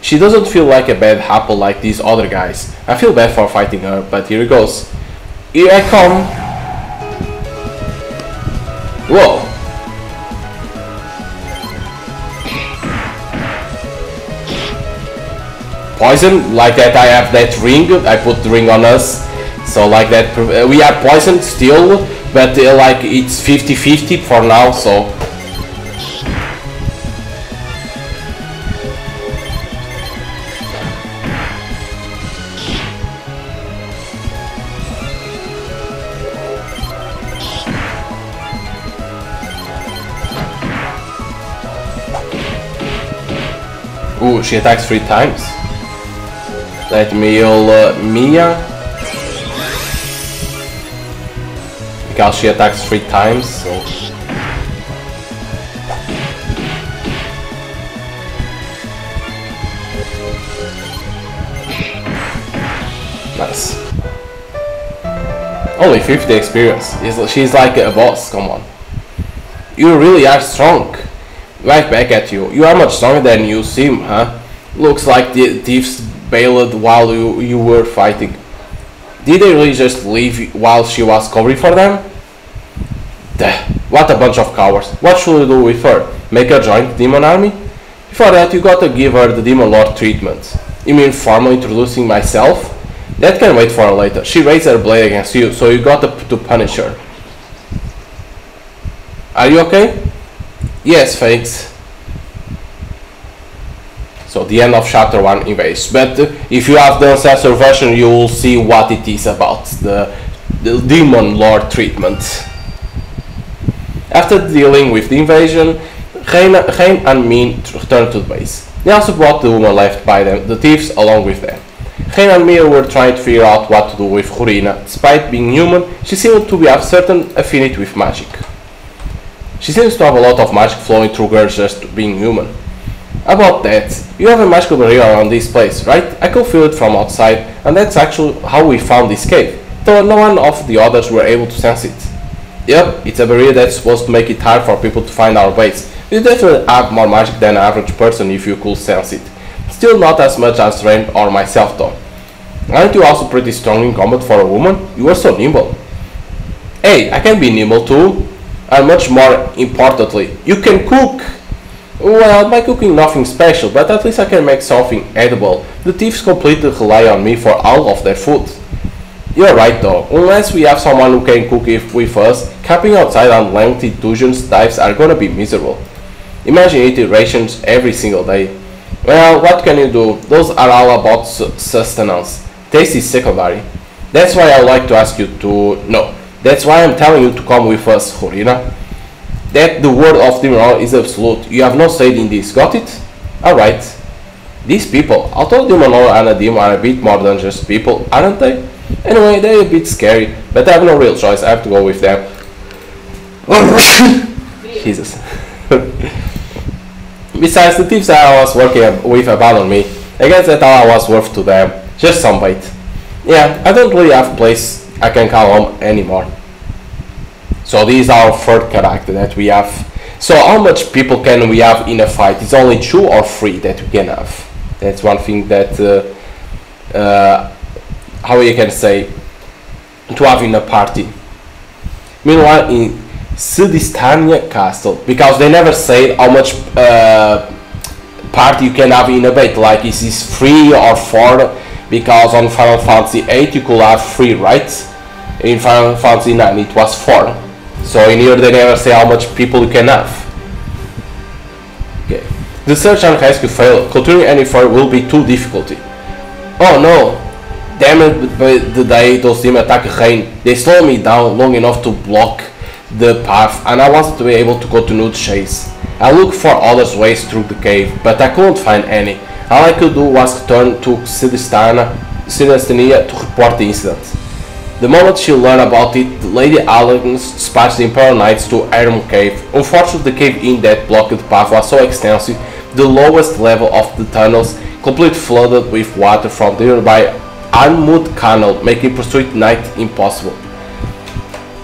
She doesn't feel like a bad apple like these other guys. I feel bad for fighting her, but here it goes. Here I come. Whoa. Poison, like that I have that ring, I put the ring on us. So like that, we are poisoned still, but like it's 50-50 for now, so. Ooh, she attacks 3 times. Let me heal Mia. Because she attacks 3 times, so. Nice. Only 50 experience. She's like a boss, come on. You really are strong. Right back at you. You are much stronger than you seem, huh? Looks like the thieves bailed while you were fighting. Did they really just leave while she was covering for them? Duh, what a bunch of cowards. What should we do with her? Make her join the demon army? Before that, you gotta give her the demon lord treatment. You mean formally introducing myself? That can wait for later. She raised her blade against you, so you got to punish her. Are you okay? Yes, thanks. So the end of chapter 1 invades. But if you have the ancestor version, you will see what it is about, the demon lord treatment. After dealing with the invasion, Hein and Min returned to the base. They also brought the woman left by them, the thieves, along with them. Hein and Mia were trying to figure out what to do with Corina. Despite being human, she seemed to have certain affinity with magic. She seems to have a lot of magic flowing through her just being human. About that, you have a magical barrier around this place, right? I could feel it from outside, and that's actually how we found this cave, though no one of the others were able to sense it. Yep, it's a barrier that's supposed to make it hard for people to find our base. You definitely have more magic than an average person if you could sense it. Still not as much as Ren or myself though. Aren't you also pretty strong in combat for a woman? You are so nimble. Hey, I can be nimble too. And much more importantly, you can cook! Well, by cooking nothing special, but at least I can make something edible. The thieves completely rely on me for all of their food. You're right though, unless we have someone who can cook with us, camping outside on lengthy dungeons dives are gonna be miserable. Imagine eating rations every single day. Well, what can you do? Those are all about sustenance. Taste is secondary. That's why I like to ask you to... No. That's why I'm telling you to come with us, Corina. That the word of Demon is absolute. You have no say in this, got it? Alright. These people, although Demon and a demon are a bit more than just people, aren't they? Anyway, they're a bit scary, but I have no real choice, I have to go with them. Jesus. Besides, the thieves I was working with abandoned me. I guess that all I was worth to them. Just some bait. Yeah, I don't really have a place I can call home anymore. So this is our third character that we have. So how much people can we have in a fight? It's only 2 or 3 that we can have. That's one thing that how you can say to have in a party. Meanwhile in Sidistania Castle, because they never say how much party you can have in a bait, like is this 3 or 4, because on Final Fantasy 8 you could have 3, right? In Final Fantasy 9 it was 4. So in here they never say how much people you can have. Okay. The search and rescue failed. Continuing any further will be too difficult. Oh no! Damn it, the day those demons attack Rain, they slowed me down long enough to block the path, and I wanted to be able to continue the chase. I looked for other ways through the cave, but I couldn't find any. All I could do was return to Sidistania to report the incident. The moment she learned about it, Lady Alliance dispatched the Imperial Knights to Iron Cave. Unfortunately, the cave in that blocked path was so extensive, the lowest level of the tunnels completely flooded with water from the nearby Armwood Canal, making pursuit night impossible.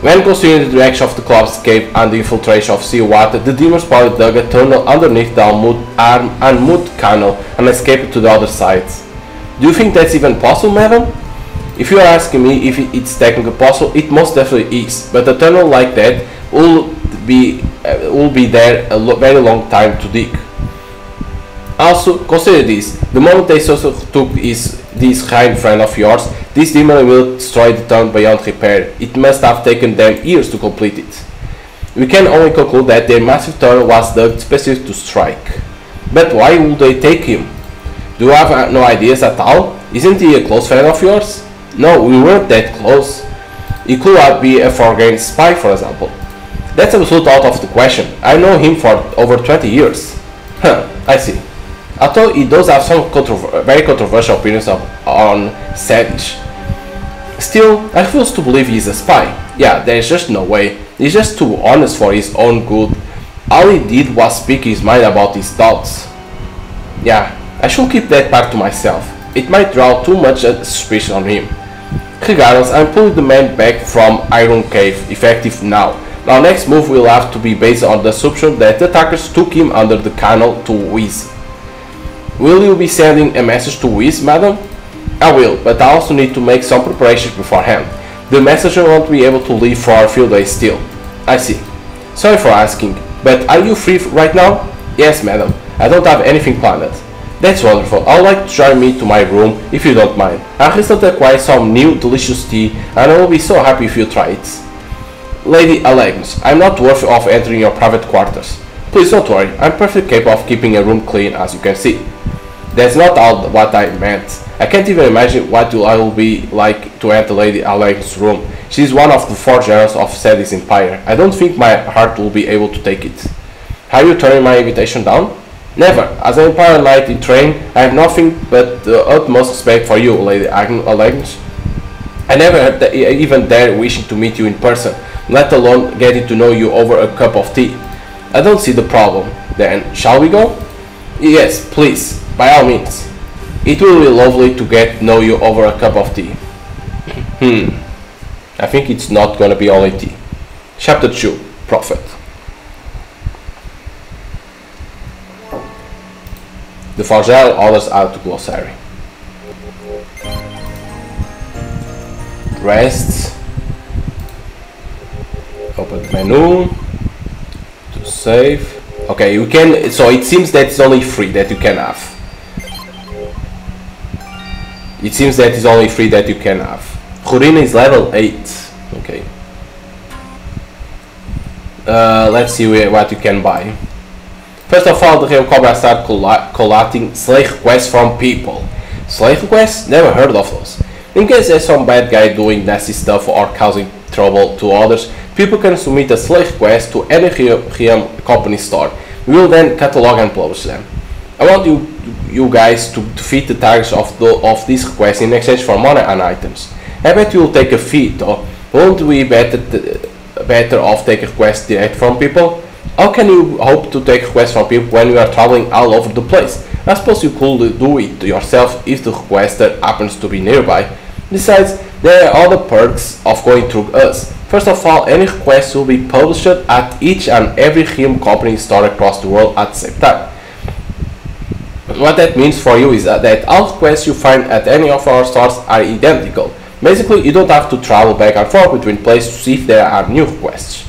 When considering the direction of the club's cave and the infiltration of seawater, the demons probably dug a tunnel underneath the Armwood Canal and escaped to the other side. Do you think that's even possible, madam? If you are asking me if it's technically possible, it most definitely is, but a tunnel like that will be there a very long time to dig. Also, consider this, the moment they took his this kind friend of yours, this demon will destroy the town beyond repair. It must have taken them years to complete it. We can only conclude that their massive tunnel was dug specifically to strike. But why would they take him? Do you have no ideas at all? Isn't he a close friend of yours? No, we weren't that close. He could be a foreign spy, for example. That's absolutely out of the question. I know him for over 20 years. Huh, I see. Although he does have some very controversial opinions on Sadish. Still, I refuse to believe he's a spy. Yeah, there's just no way. He's just too honest for his own good. All he did was speak his mind about his thoughts. Yeah, I should keep that part to myself. It might draw too much suspicion on him. Regardless, I'm pulling the man back from Iron Cave, effective now. Our next move will have to be based on the assumption that the attackers took him under the canal to Whiz. Will you be sending a message to Whiz, madam? I will, but I also need to make some preparations beforehand. The messenger won't be able to leave for a few days still. I see. Sorry for asking, but are you free right now? Yes, madam. I don't have anything planned. That's wonderful. I'd like to join me to my room, if you don't mind. I recently acquired some new delicious tea, and I will be so happy if you try it. Lady Allegnus, I'm not worthy of entering your private quarters. Please don't worry, I'm perfectly capable of keeping a room clean, as you can see. That's not all what I meant. I can't even imagine what I will be like to enter Lady Allegnus' room. She's one of the 4 generals of Sadie's empire. I don't think my heart will be able to take it. Have you turned my invitation down? Never. As an Empire Knight in train, I have nothing but the utmost respect for you, Lady Allegnus. I never even dare wishing to meet you in person, let alone getting to know you over a cup of tea. I don't see the problem. Then, shall we go? Yes, please, by all means. It will be lovely to get to know you over a cup of tea. I think it's not gonna be only tea. Chapter 2, Prophet. The Fragile orders out to glossary. Rest. Open the menu. To save. Okay, you can. So it seems that it's only 3 that you can have. It seems that it's only 3 that you can have. Khurina is level 8. Okay. Let's see what you can buy. First of all, the Realm Cobra start collating slave requests from people. Slave requests? Never heard of those. In case there's some bad guy doing nasty stuff or causing trouble to others, people can submit a slave request to any Realm company store. We will then catalog and publish them. I want you guys to defeat the targets of these requests in exchange for money and items. I bet you will take a fee though. Won't we better off taking requests direct from people? How can you hope to take requests from people when you are traveling all over the place? I suppose you could do it yourself if the requester happens to be nearby. Besides, there are other perks of going through us. First of all, any requests will be published at each and every Realm company store across the world at the same time. What that means for you is that all requests you find at any of our stores are identical. Basically, you don't have to travel back and forth between places to see if there are new requests.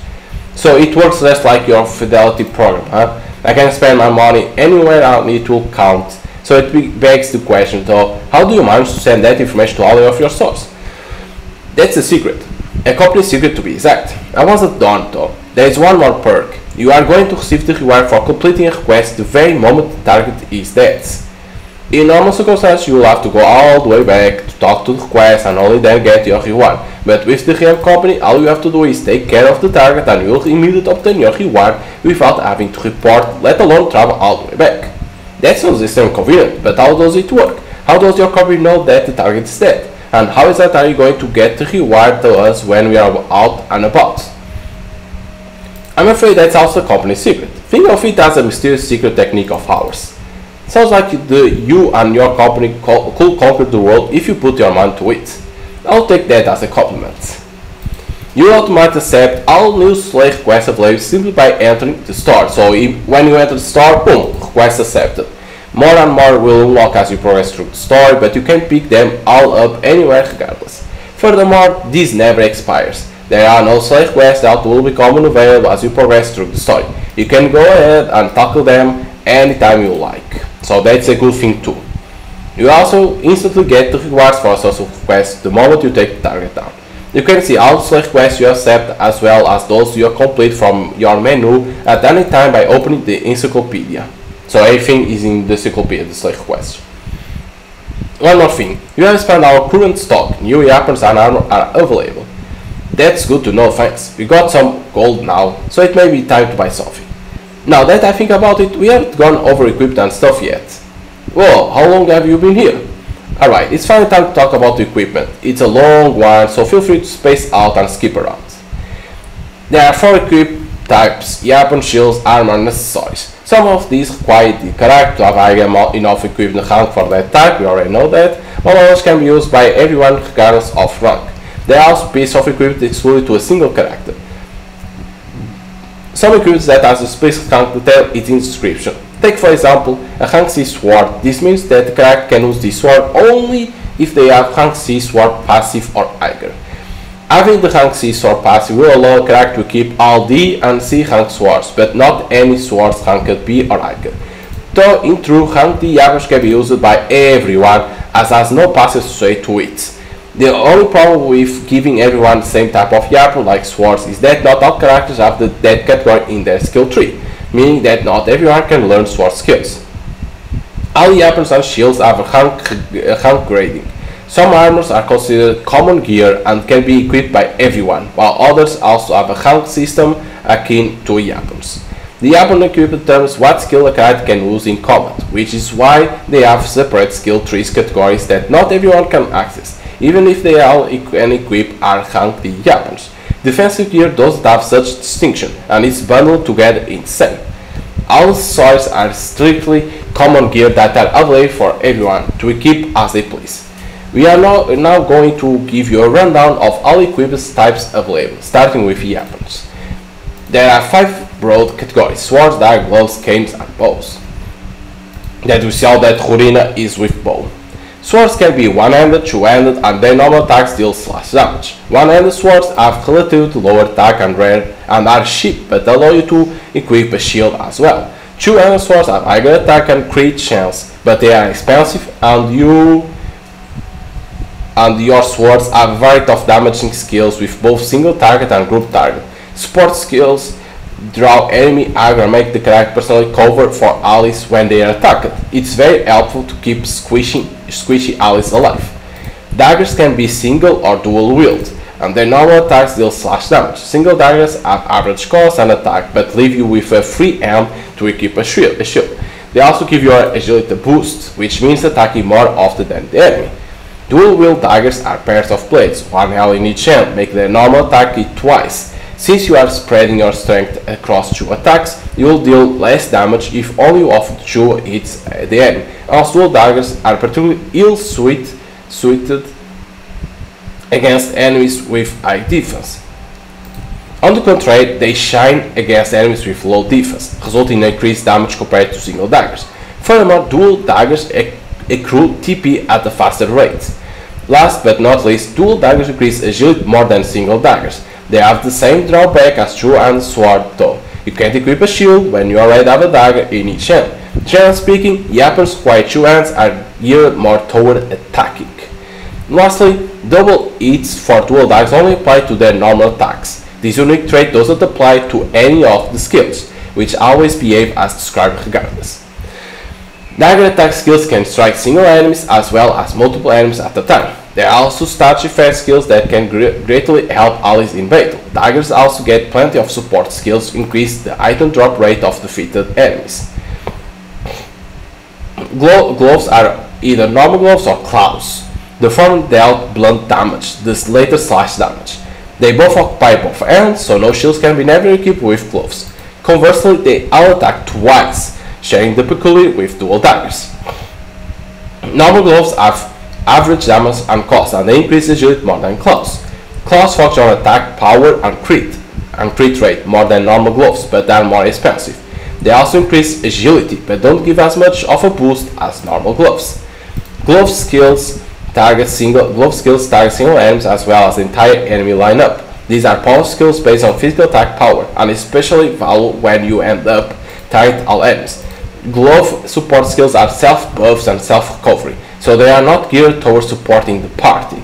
So it works less like your fidelity program, huh? I can spend my money anywhere I need to count. So it begs the question though, how do you manage to send that information to all of your stores? That's a secret. A company secret to be exact. I wasn't done though. There is one more perk. You are going to receive the reward for completing a request the very moment the target is dead. In normal circumstances, you will have to go all the way back to talk to the request and only then get your reward. But with the Realm company, all you have to do is take care of the target and you will immediately obtain your reward without having to report, let alone travel all the way back. That sounds extremely convenient, but how does it work? How does your company know that the target is dead? And how is that are you going to get the reward to us when we are out and about? I'm afraid that's also a company secret. Think of it as a mysterious secret technique of ours. Sounds like you and your company could conquer the world if you put your mind to it. I'll take that as a compliment. You will automatically accept all new slave requests available simply by entering the store. So when you enter the store, boom, request accepted. More and more will unlock as you progress through the story, but you can pick them all up anywhere regardless. Furthermore, this never expires. There are no slave quests that will become unavailable as you progress through the story. You can go ahead and tackle them anytime you like. So that's a good thing too. You also instantly get the rewards for social quests the moment you take the target down. You can see all the slash quests you accept as well as those you complete from your menu at any time by opening the encyclopedia. So everything is in the encyclopedia, the slash quests. One more thing, you have spent our current stock, new weapons and armor are available. That's good to know, thanks. We got some gold now, so it may be time to buy something. Now that I think about it, we haven't gone over equipped and stuff yet. Whoa, how long have you been here? Alright, it's finally time to talk about the equipment. It's a long one, so feel free to space out and skip around. There are 4 equip types: weapon, shields, armor and accessories. Some of these require the character to have enough equipped rank for that type, we already know that, while others can be used by everyone regardless of rank. There are also pieces of equipment exclusive to a single character. Some equipment that has a specific rank detail is in the description. Take for example a rank C sword. This means that the character can use this sword only if they have rank C sword passive or higher. Having the rank C sword passive will allow a character to keep all D and C rank swords, but not any swords ranked B or higher. Though in true, rank D weapons can be used by everyone as has no passive associated to it. The only problem with giving everyone the same type of weapon like swords is that not all characters have that category in their skill tree, meaning that not everyone can learn sword skills. All weapons and shields have a rank grading. Some armors are considered common gear and can be equipped by everyone, while others also have a rank system akin to weapons. The weapon equipment determines what skill a character can use in combat, which is why they have separate skill trees categories that not everyone can access, even if they all can equip are rank D weapons. Defensive gear doesn't have such distinction and is bundled together in the same. All accessories are strictly common gear that are available for everyone to equip as they please. We are now going to give you a rundown of all equipment types available, starting with weapons. There are 5 broad categories: swords, daggers, gloves, canes and bows. That we saw that Rurina is with bow. Swords can be one-handed, two-handed, and their normal attacks deal slash damage. One-handed swords have relatively lower attack and are cheap, but allow you to equip a shield as well. Two-handed swords have higher attack and crit chance, but they are expensive, and your swords have a variety of damaging skills with both single target and group target. Support skills draw enemy aggro and make the character personally cover for allies when they are attacked. It's very helpful to keep squishy allies alive. Daggers can be single or dual wield, and their normal attacks deal slash damage. Single daggers have average cost and attack, but leave you with a free arm to equip a shield. They also give your agility boost, which means attacking more often than the enemy. Dual wield daggers are pairs of blades, one held in each hand, make their normal attack hit twice. Since you are spreading your strength across 2 attacks, you will deal less damage if only one of 2 hits the enemy. Also, dual daggers are particularly ill-suited against enemies with high defense. On the contrary, they shine against enemies with low defense, resulting in increased damage compared to single daggers. Furthermore, dual daggers accrue TP at a faster rate. Last but not least, dual daggers increase agility more than single daggers. They have the same drawback as two-handed sword though. You can't equip a shield when you already have a dagger in each hand. Generally speaking, weapons requiring 2 hands are geared more toward attacking. Lastly, double hits for dual daggers only apply to their normal attacks. This unique trait doesn't apply to any of the skills, which always behave as described regardless. Dagger attack skills can strike single enemies as well as multiple enemies at a time. There are also stat effect skills that can greatly help allies in battle. Daggers also get plenty of support skills to increase the item drop rate of defeated enemies. Gloves are either normal gloves or claws. The former dealt blunt damage, the later slash damage. They both occupy both hands, so no shields can be never equipped with gloves. Conversely, they all attack twice, sharing the peculiarity with dual daggers. Normal gloves have average damage and cost, and they increase agility more than claws. Claws focus on attack, power, and crit rate more than normal gloves, but are more expensive. They also increase agility, but don't give as much of a boost as normal gloves. Glove skills target single enemies as well as the entire enemy lineup. These are power skills based on physical attack power, and especially valuable when you end up targeting all enemies. Glove support skills are self-buffs and self-recovery, so they are not geared towards supporting the party.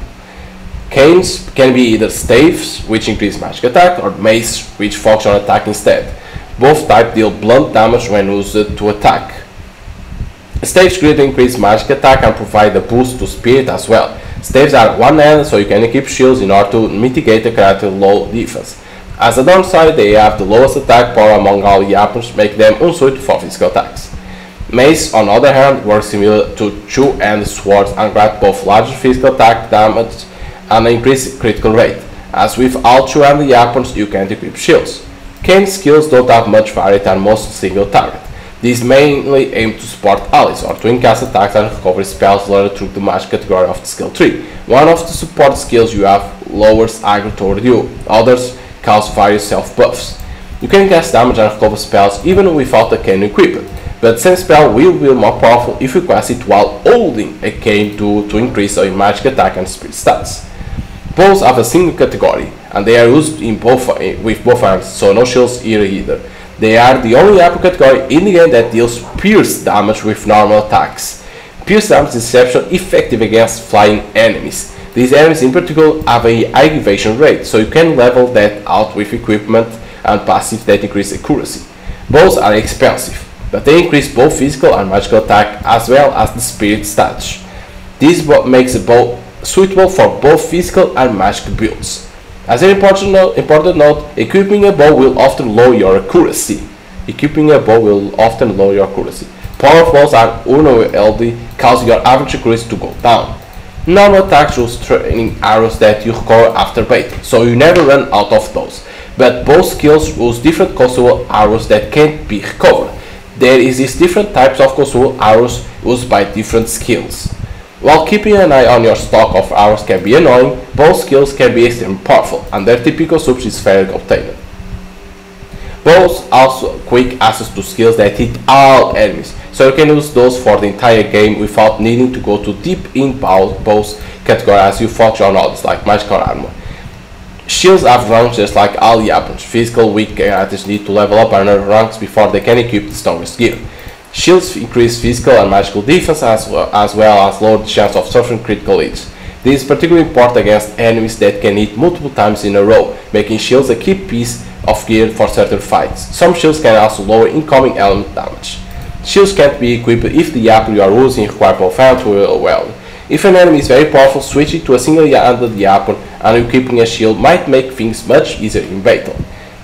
Canes can be either staves, which increase magic attack, or mace, which focus on attack instead. Both types deal blunt damage when used to attack. Staves greatly increase magic attack and provide a boost to spirit as well. Staves are one-handed, so you can equip shields in order to mitigate the character's low defense. As a downside, they have the lowest attack power among all weapons, making them unsuited for physical attacks. Mace, on the other hand, works similar to two-handed swords and grant both larger physical attack damage and an increased critical rate. As with all two-handed weapons, you can't equip shields. Kane's skills don't have much variety and most single target. These mainly aim to support allies or to incast attacks and recovery spells learned through the magic category of the skill tree. One of the support skills you have lowers aggro toward you, others cause various self buffs. You can cast damage and recover spells even without a cane equipped, but the same spell will be more powerful if you cast it while holding a cane to increase your magic attack and spirit stats. Bows have a single category, and they are used in with both hands, so no shields here either. They are the only weapon category in the game that deals pierce damage with normal attacks. Pierce damage is exceptionally effective against flying enemies. These enemies in particular have a high evasion rate, so you can level that out with equipment and passive that increase accuracy. Bows are expensive, but they increase both physical and magical attack as well as the spirit stats. This makes a bow suitable for both physical and magic builds. As an important note, equipping a bow will often lower your accuracy. Power of bows are unwieldy, causing your average accuracy to go down. Normal attacks use training arrows that you recover after battle, so you never run out of those. But both skills use different consumable arrows that can't be recovered. There is these different types of consumable arrows used by different skills. While keeping an eye on your stock of arrows can be annoying, both skills can be extremely powerful, and their typical subs is fairly obtained. Bows also quick access to skills that hit all enemies, so you can use those for the entire game without needing to go too deep in bows category as you focus on others like magical armor. Shields have ranks just like all weapons. Physical weak characters need to level up another ranks before they can equip the strongest gear. Shields increase physical and magical defense as well as lower the chance of suffering critical hits. This is particularly important against enemies that can hit multiple times in a row, making shields a key piece of gear for certain fights. Some shields can also lower incoming element damage. Shields can't be equipped if the weapon you are using requires both hands well. If an enemy is very powerful, switching to a single-handed weapon and equipping a shield might make things much easier in battle.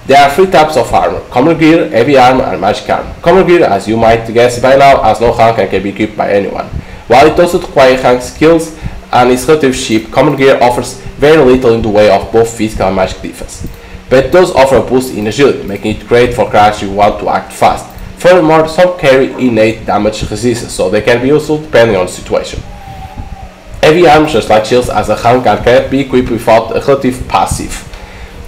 There are three types of armor: common gear, heavy armor, and magic armor. Common gear, as you might guess by now, has no rank and can be equipped by anyone. While it doesn't require rank skills and is relatively cheap, common gear offers very little in the way of both physical and magic defense. But it does offer a boost in agility, making it great for characters who want to act fast. Furthermore, some carry innate damage resistance, so they can be useful depending on the situation. Heavy armor, just like shields, has a rank and cannot be equipped without a relative passive.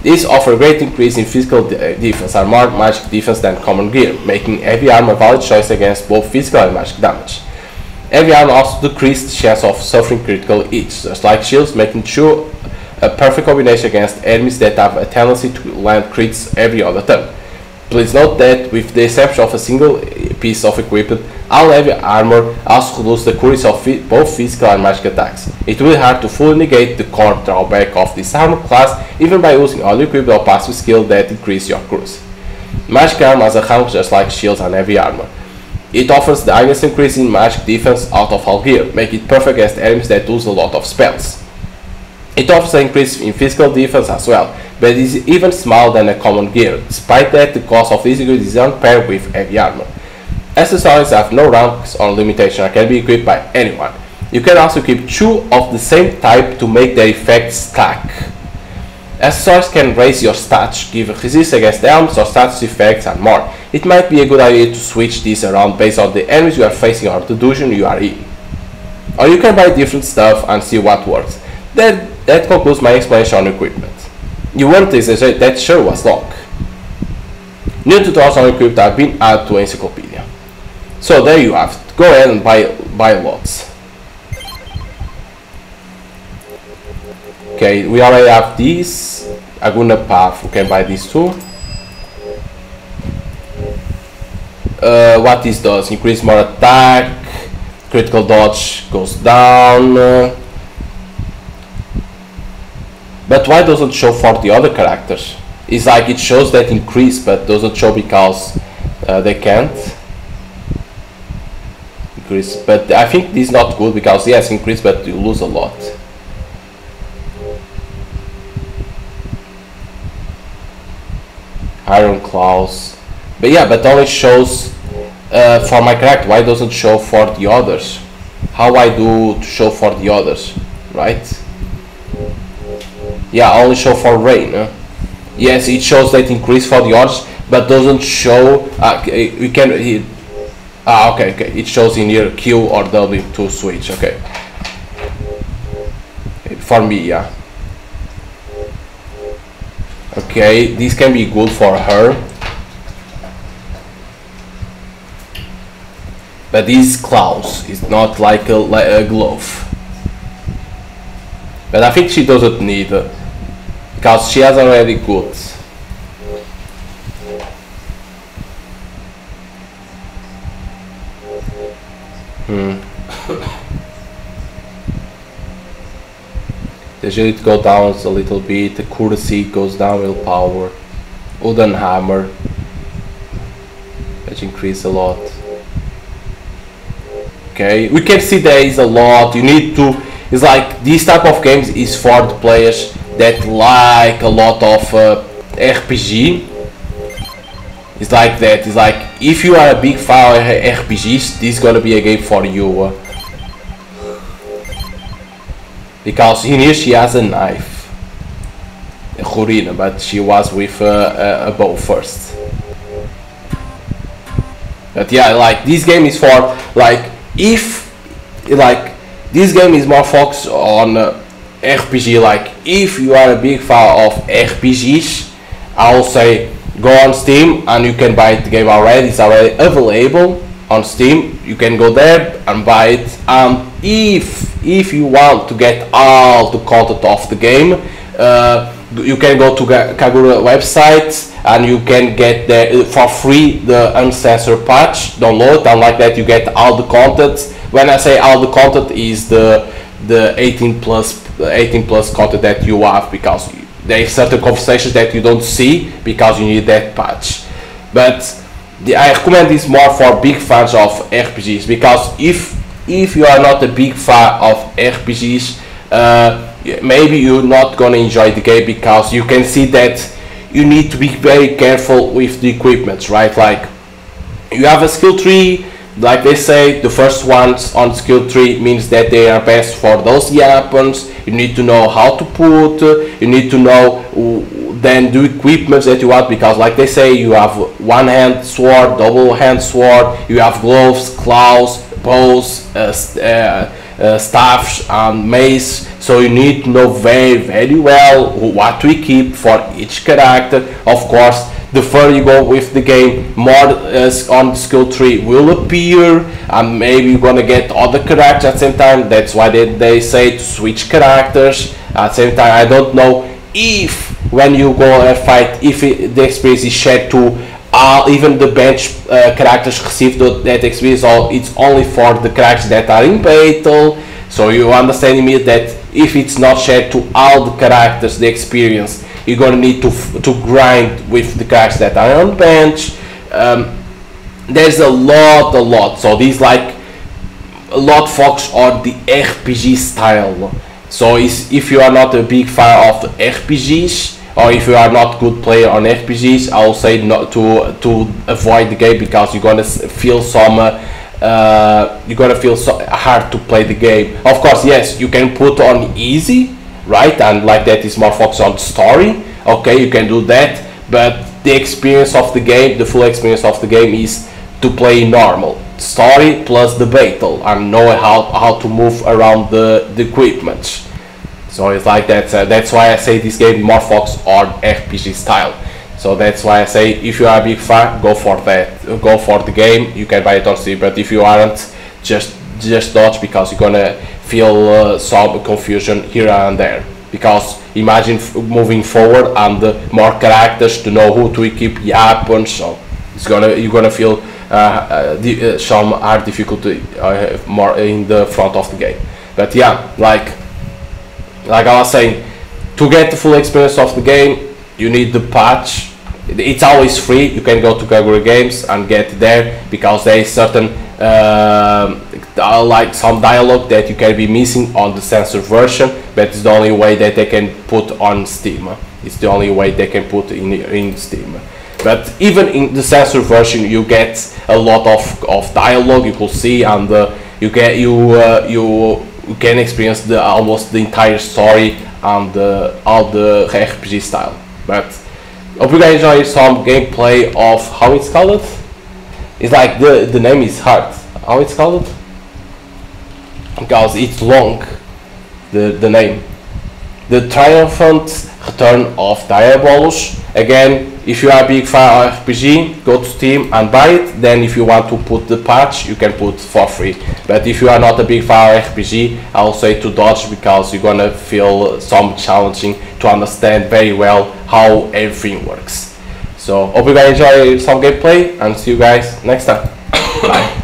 These offer a great increase in physical defense and more magic defense than common gear, making heavy armor a valid choice against both physical and magic damage. Heavy armor also decreases the chance of suffering critical hits, just like shields, making sure a perfect combination against enemies that have a tendency to land crits every other turn. Please note that, with the exception of a single piece of equipment, all heavy armor also reduces the accuracy of both physical and magic attacks. It will be hard to fully negate the core drawback of this armor class, even by using all equipped or passive skill that increase your accuracy. Magic armor has a rank just like shields and heavy armor. It offers the highest increase in magic defense out of all gear, making it perfect against enemies that use a lot of spells. It offers an increase in physical defense as well, but is even smaller than a common gear. Despite that, the cost of this gear is unpaired with heavy armor. Accessories have no ranks or limitation and can be equipped by anyone. You can also equip two of the same type to make their effects stack. Accessories can raise your stats, give resist against elements or status effects, and more. It might be a good idea to switch these around based on the enemies you are facing or the dungeon you are in. Or you can buy different stuff and see what works. That concludes my explanation on equipment. You won't exaggerate, that sure was long. New tutorials on equipment have been added to Encyclopedia. So there you have it. Go ahead and buy lots. Okay, we already have these. Aguna Path, we can buy these too. What this does: increase more attack, critical dodge goes down. But why doesn't show for the other characters? It's like it shows that increase, but doesn't show because they can't increase. But I think this is not good because yes, increase, but you lose a lot. Iron claws, but yeah, but only shows for my character. Why doesn't show for the others? How I do to show for the others, right? Yeah, only show for rain. Yes, it shows that increase for the others, but doesn't show. We can. Okay, okay. It shows in here Q or W to switch. Okay. For me, yeah. Okay, this can be good for her. But these claws is not like a glove. But I think she doesn't need because she has already good. The agility goes down a little bit, the accuracy goes down, willpower, wooden hammer, which increase a lot. Okay, we can see there is a lot. You need to. It's like this type of games is for the players that like a lot of RPG. It's like that. It's like if you are a big fan of RPGs, this is gonna be a game for you. Because in here she has a knife, a Khurina, but she was with a bow first. But yeah, like this game is for like if like this game is more focused on RPG. Like if you are a big fan of RPGs, I will say go on Steam and you can buy the game already. It's already available on Steam. You can go there and buy it. And if you want to get all the content of the game, you can go to Kagura website and you can get there for free the uncensored patch, download, and like that you get all the content. When I say all the content is the 18 plus content that you have, because there is certain conversations that you don't see because you need that patch. But I recommend this more for big fans of RPGs, because if you are not a big fan of RPGs, maybe you're not gonna enjoy the game, because you can see that you need to be very careful with the equipment, right? Like you have a skill tree, like they say, the first ones on skill tree means that they are best for those weapons. You need to know how to put, you need to know then the equipment that you want, because like they say, you have one hand sword, double hand sword, you have gloves, claws, bows, staffs and mace. So you need to know very well what to equip for each character. Of course, the further you go with the game, more on the skill tree will appear, and maybe you're gonna get other characters at the same time. That's why they say to switch characters at the same time. I don't know if when you go and fight, if the experience is shared to even the bench characters receive that experience, or it's only for the characters that are in battle. So you understand me that if it's not shared to all the characters, the experience, you're gonna need to grind with the characters that are on bench. There's a lot. So this like a lot focus on the RPG style. So if you are not a big fan of RPGs, or if you are not good player on RPGs, I will say not to avoid the game, because you're gonna feel so hard to play the game. Of course, yes, you can put on easy, right, and like that is more focused on story. Okay, you can do that, but the experience of the game, the full experience of the game, is to play normal story plus the battle and know how to move around the equipment. So it's like that. That's why I say this game more focused on RPG style. So that's why I say if you are a big fan, go for that. Go for the game. You can buy it on Steam. But if you aren't, just dodge, because you're gonna feel some confusion here and there. Because imagine moving forward and more characters to know who to equip weapons. So you're gonna feel some hard difficulty more in the front of the game. But yeah, like I was saying, to get the full experience of the game, you need the patch. It's always free. You can go to Kagura Games and get there, because there is certain like some dialogue that you can be missing on the censored version, but it's the only way that they can put on Steam. It's the only way they can put in Steam. But even in the censored version, you get a lot of dialogue. You could see, and you can experience almost the entire story and all the RPG style. But hope you guys enjoy some gameplay of how it's called. It's like the name is hard. How it's called? Because it's long. The name. The Triumphant Return of Diabolos. Again, if you are a big fan of RPG, go to Steam and buy it. Then if you want to put the patch, you can put for free. But if you are not a big fan of RPG, I'll say to dodge, because you're gonna feel some challenging to understand very well how everything works. So hope you guys enjoy some gameplay, and see you guys next time. Bye.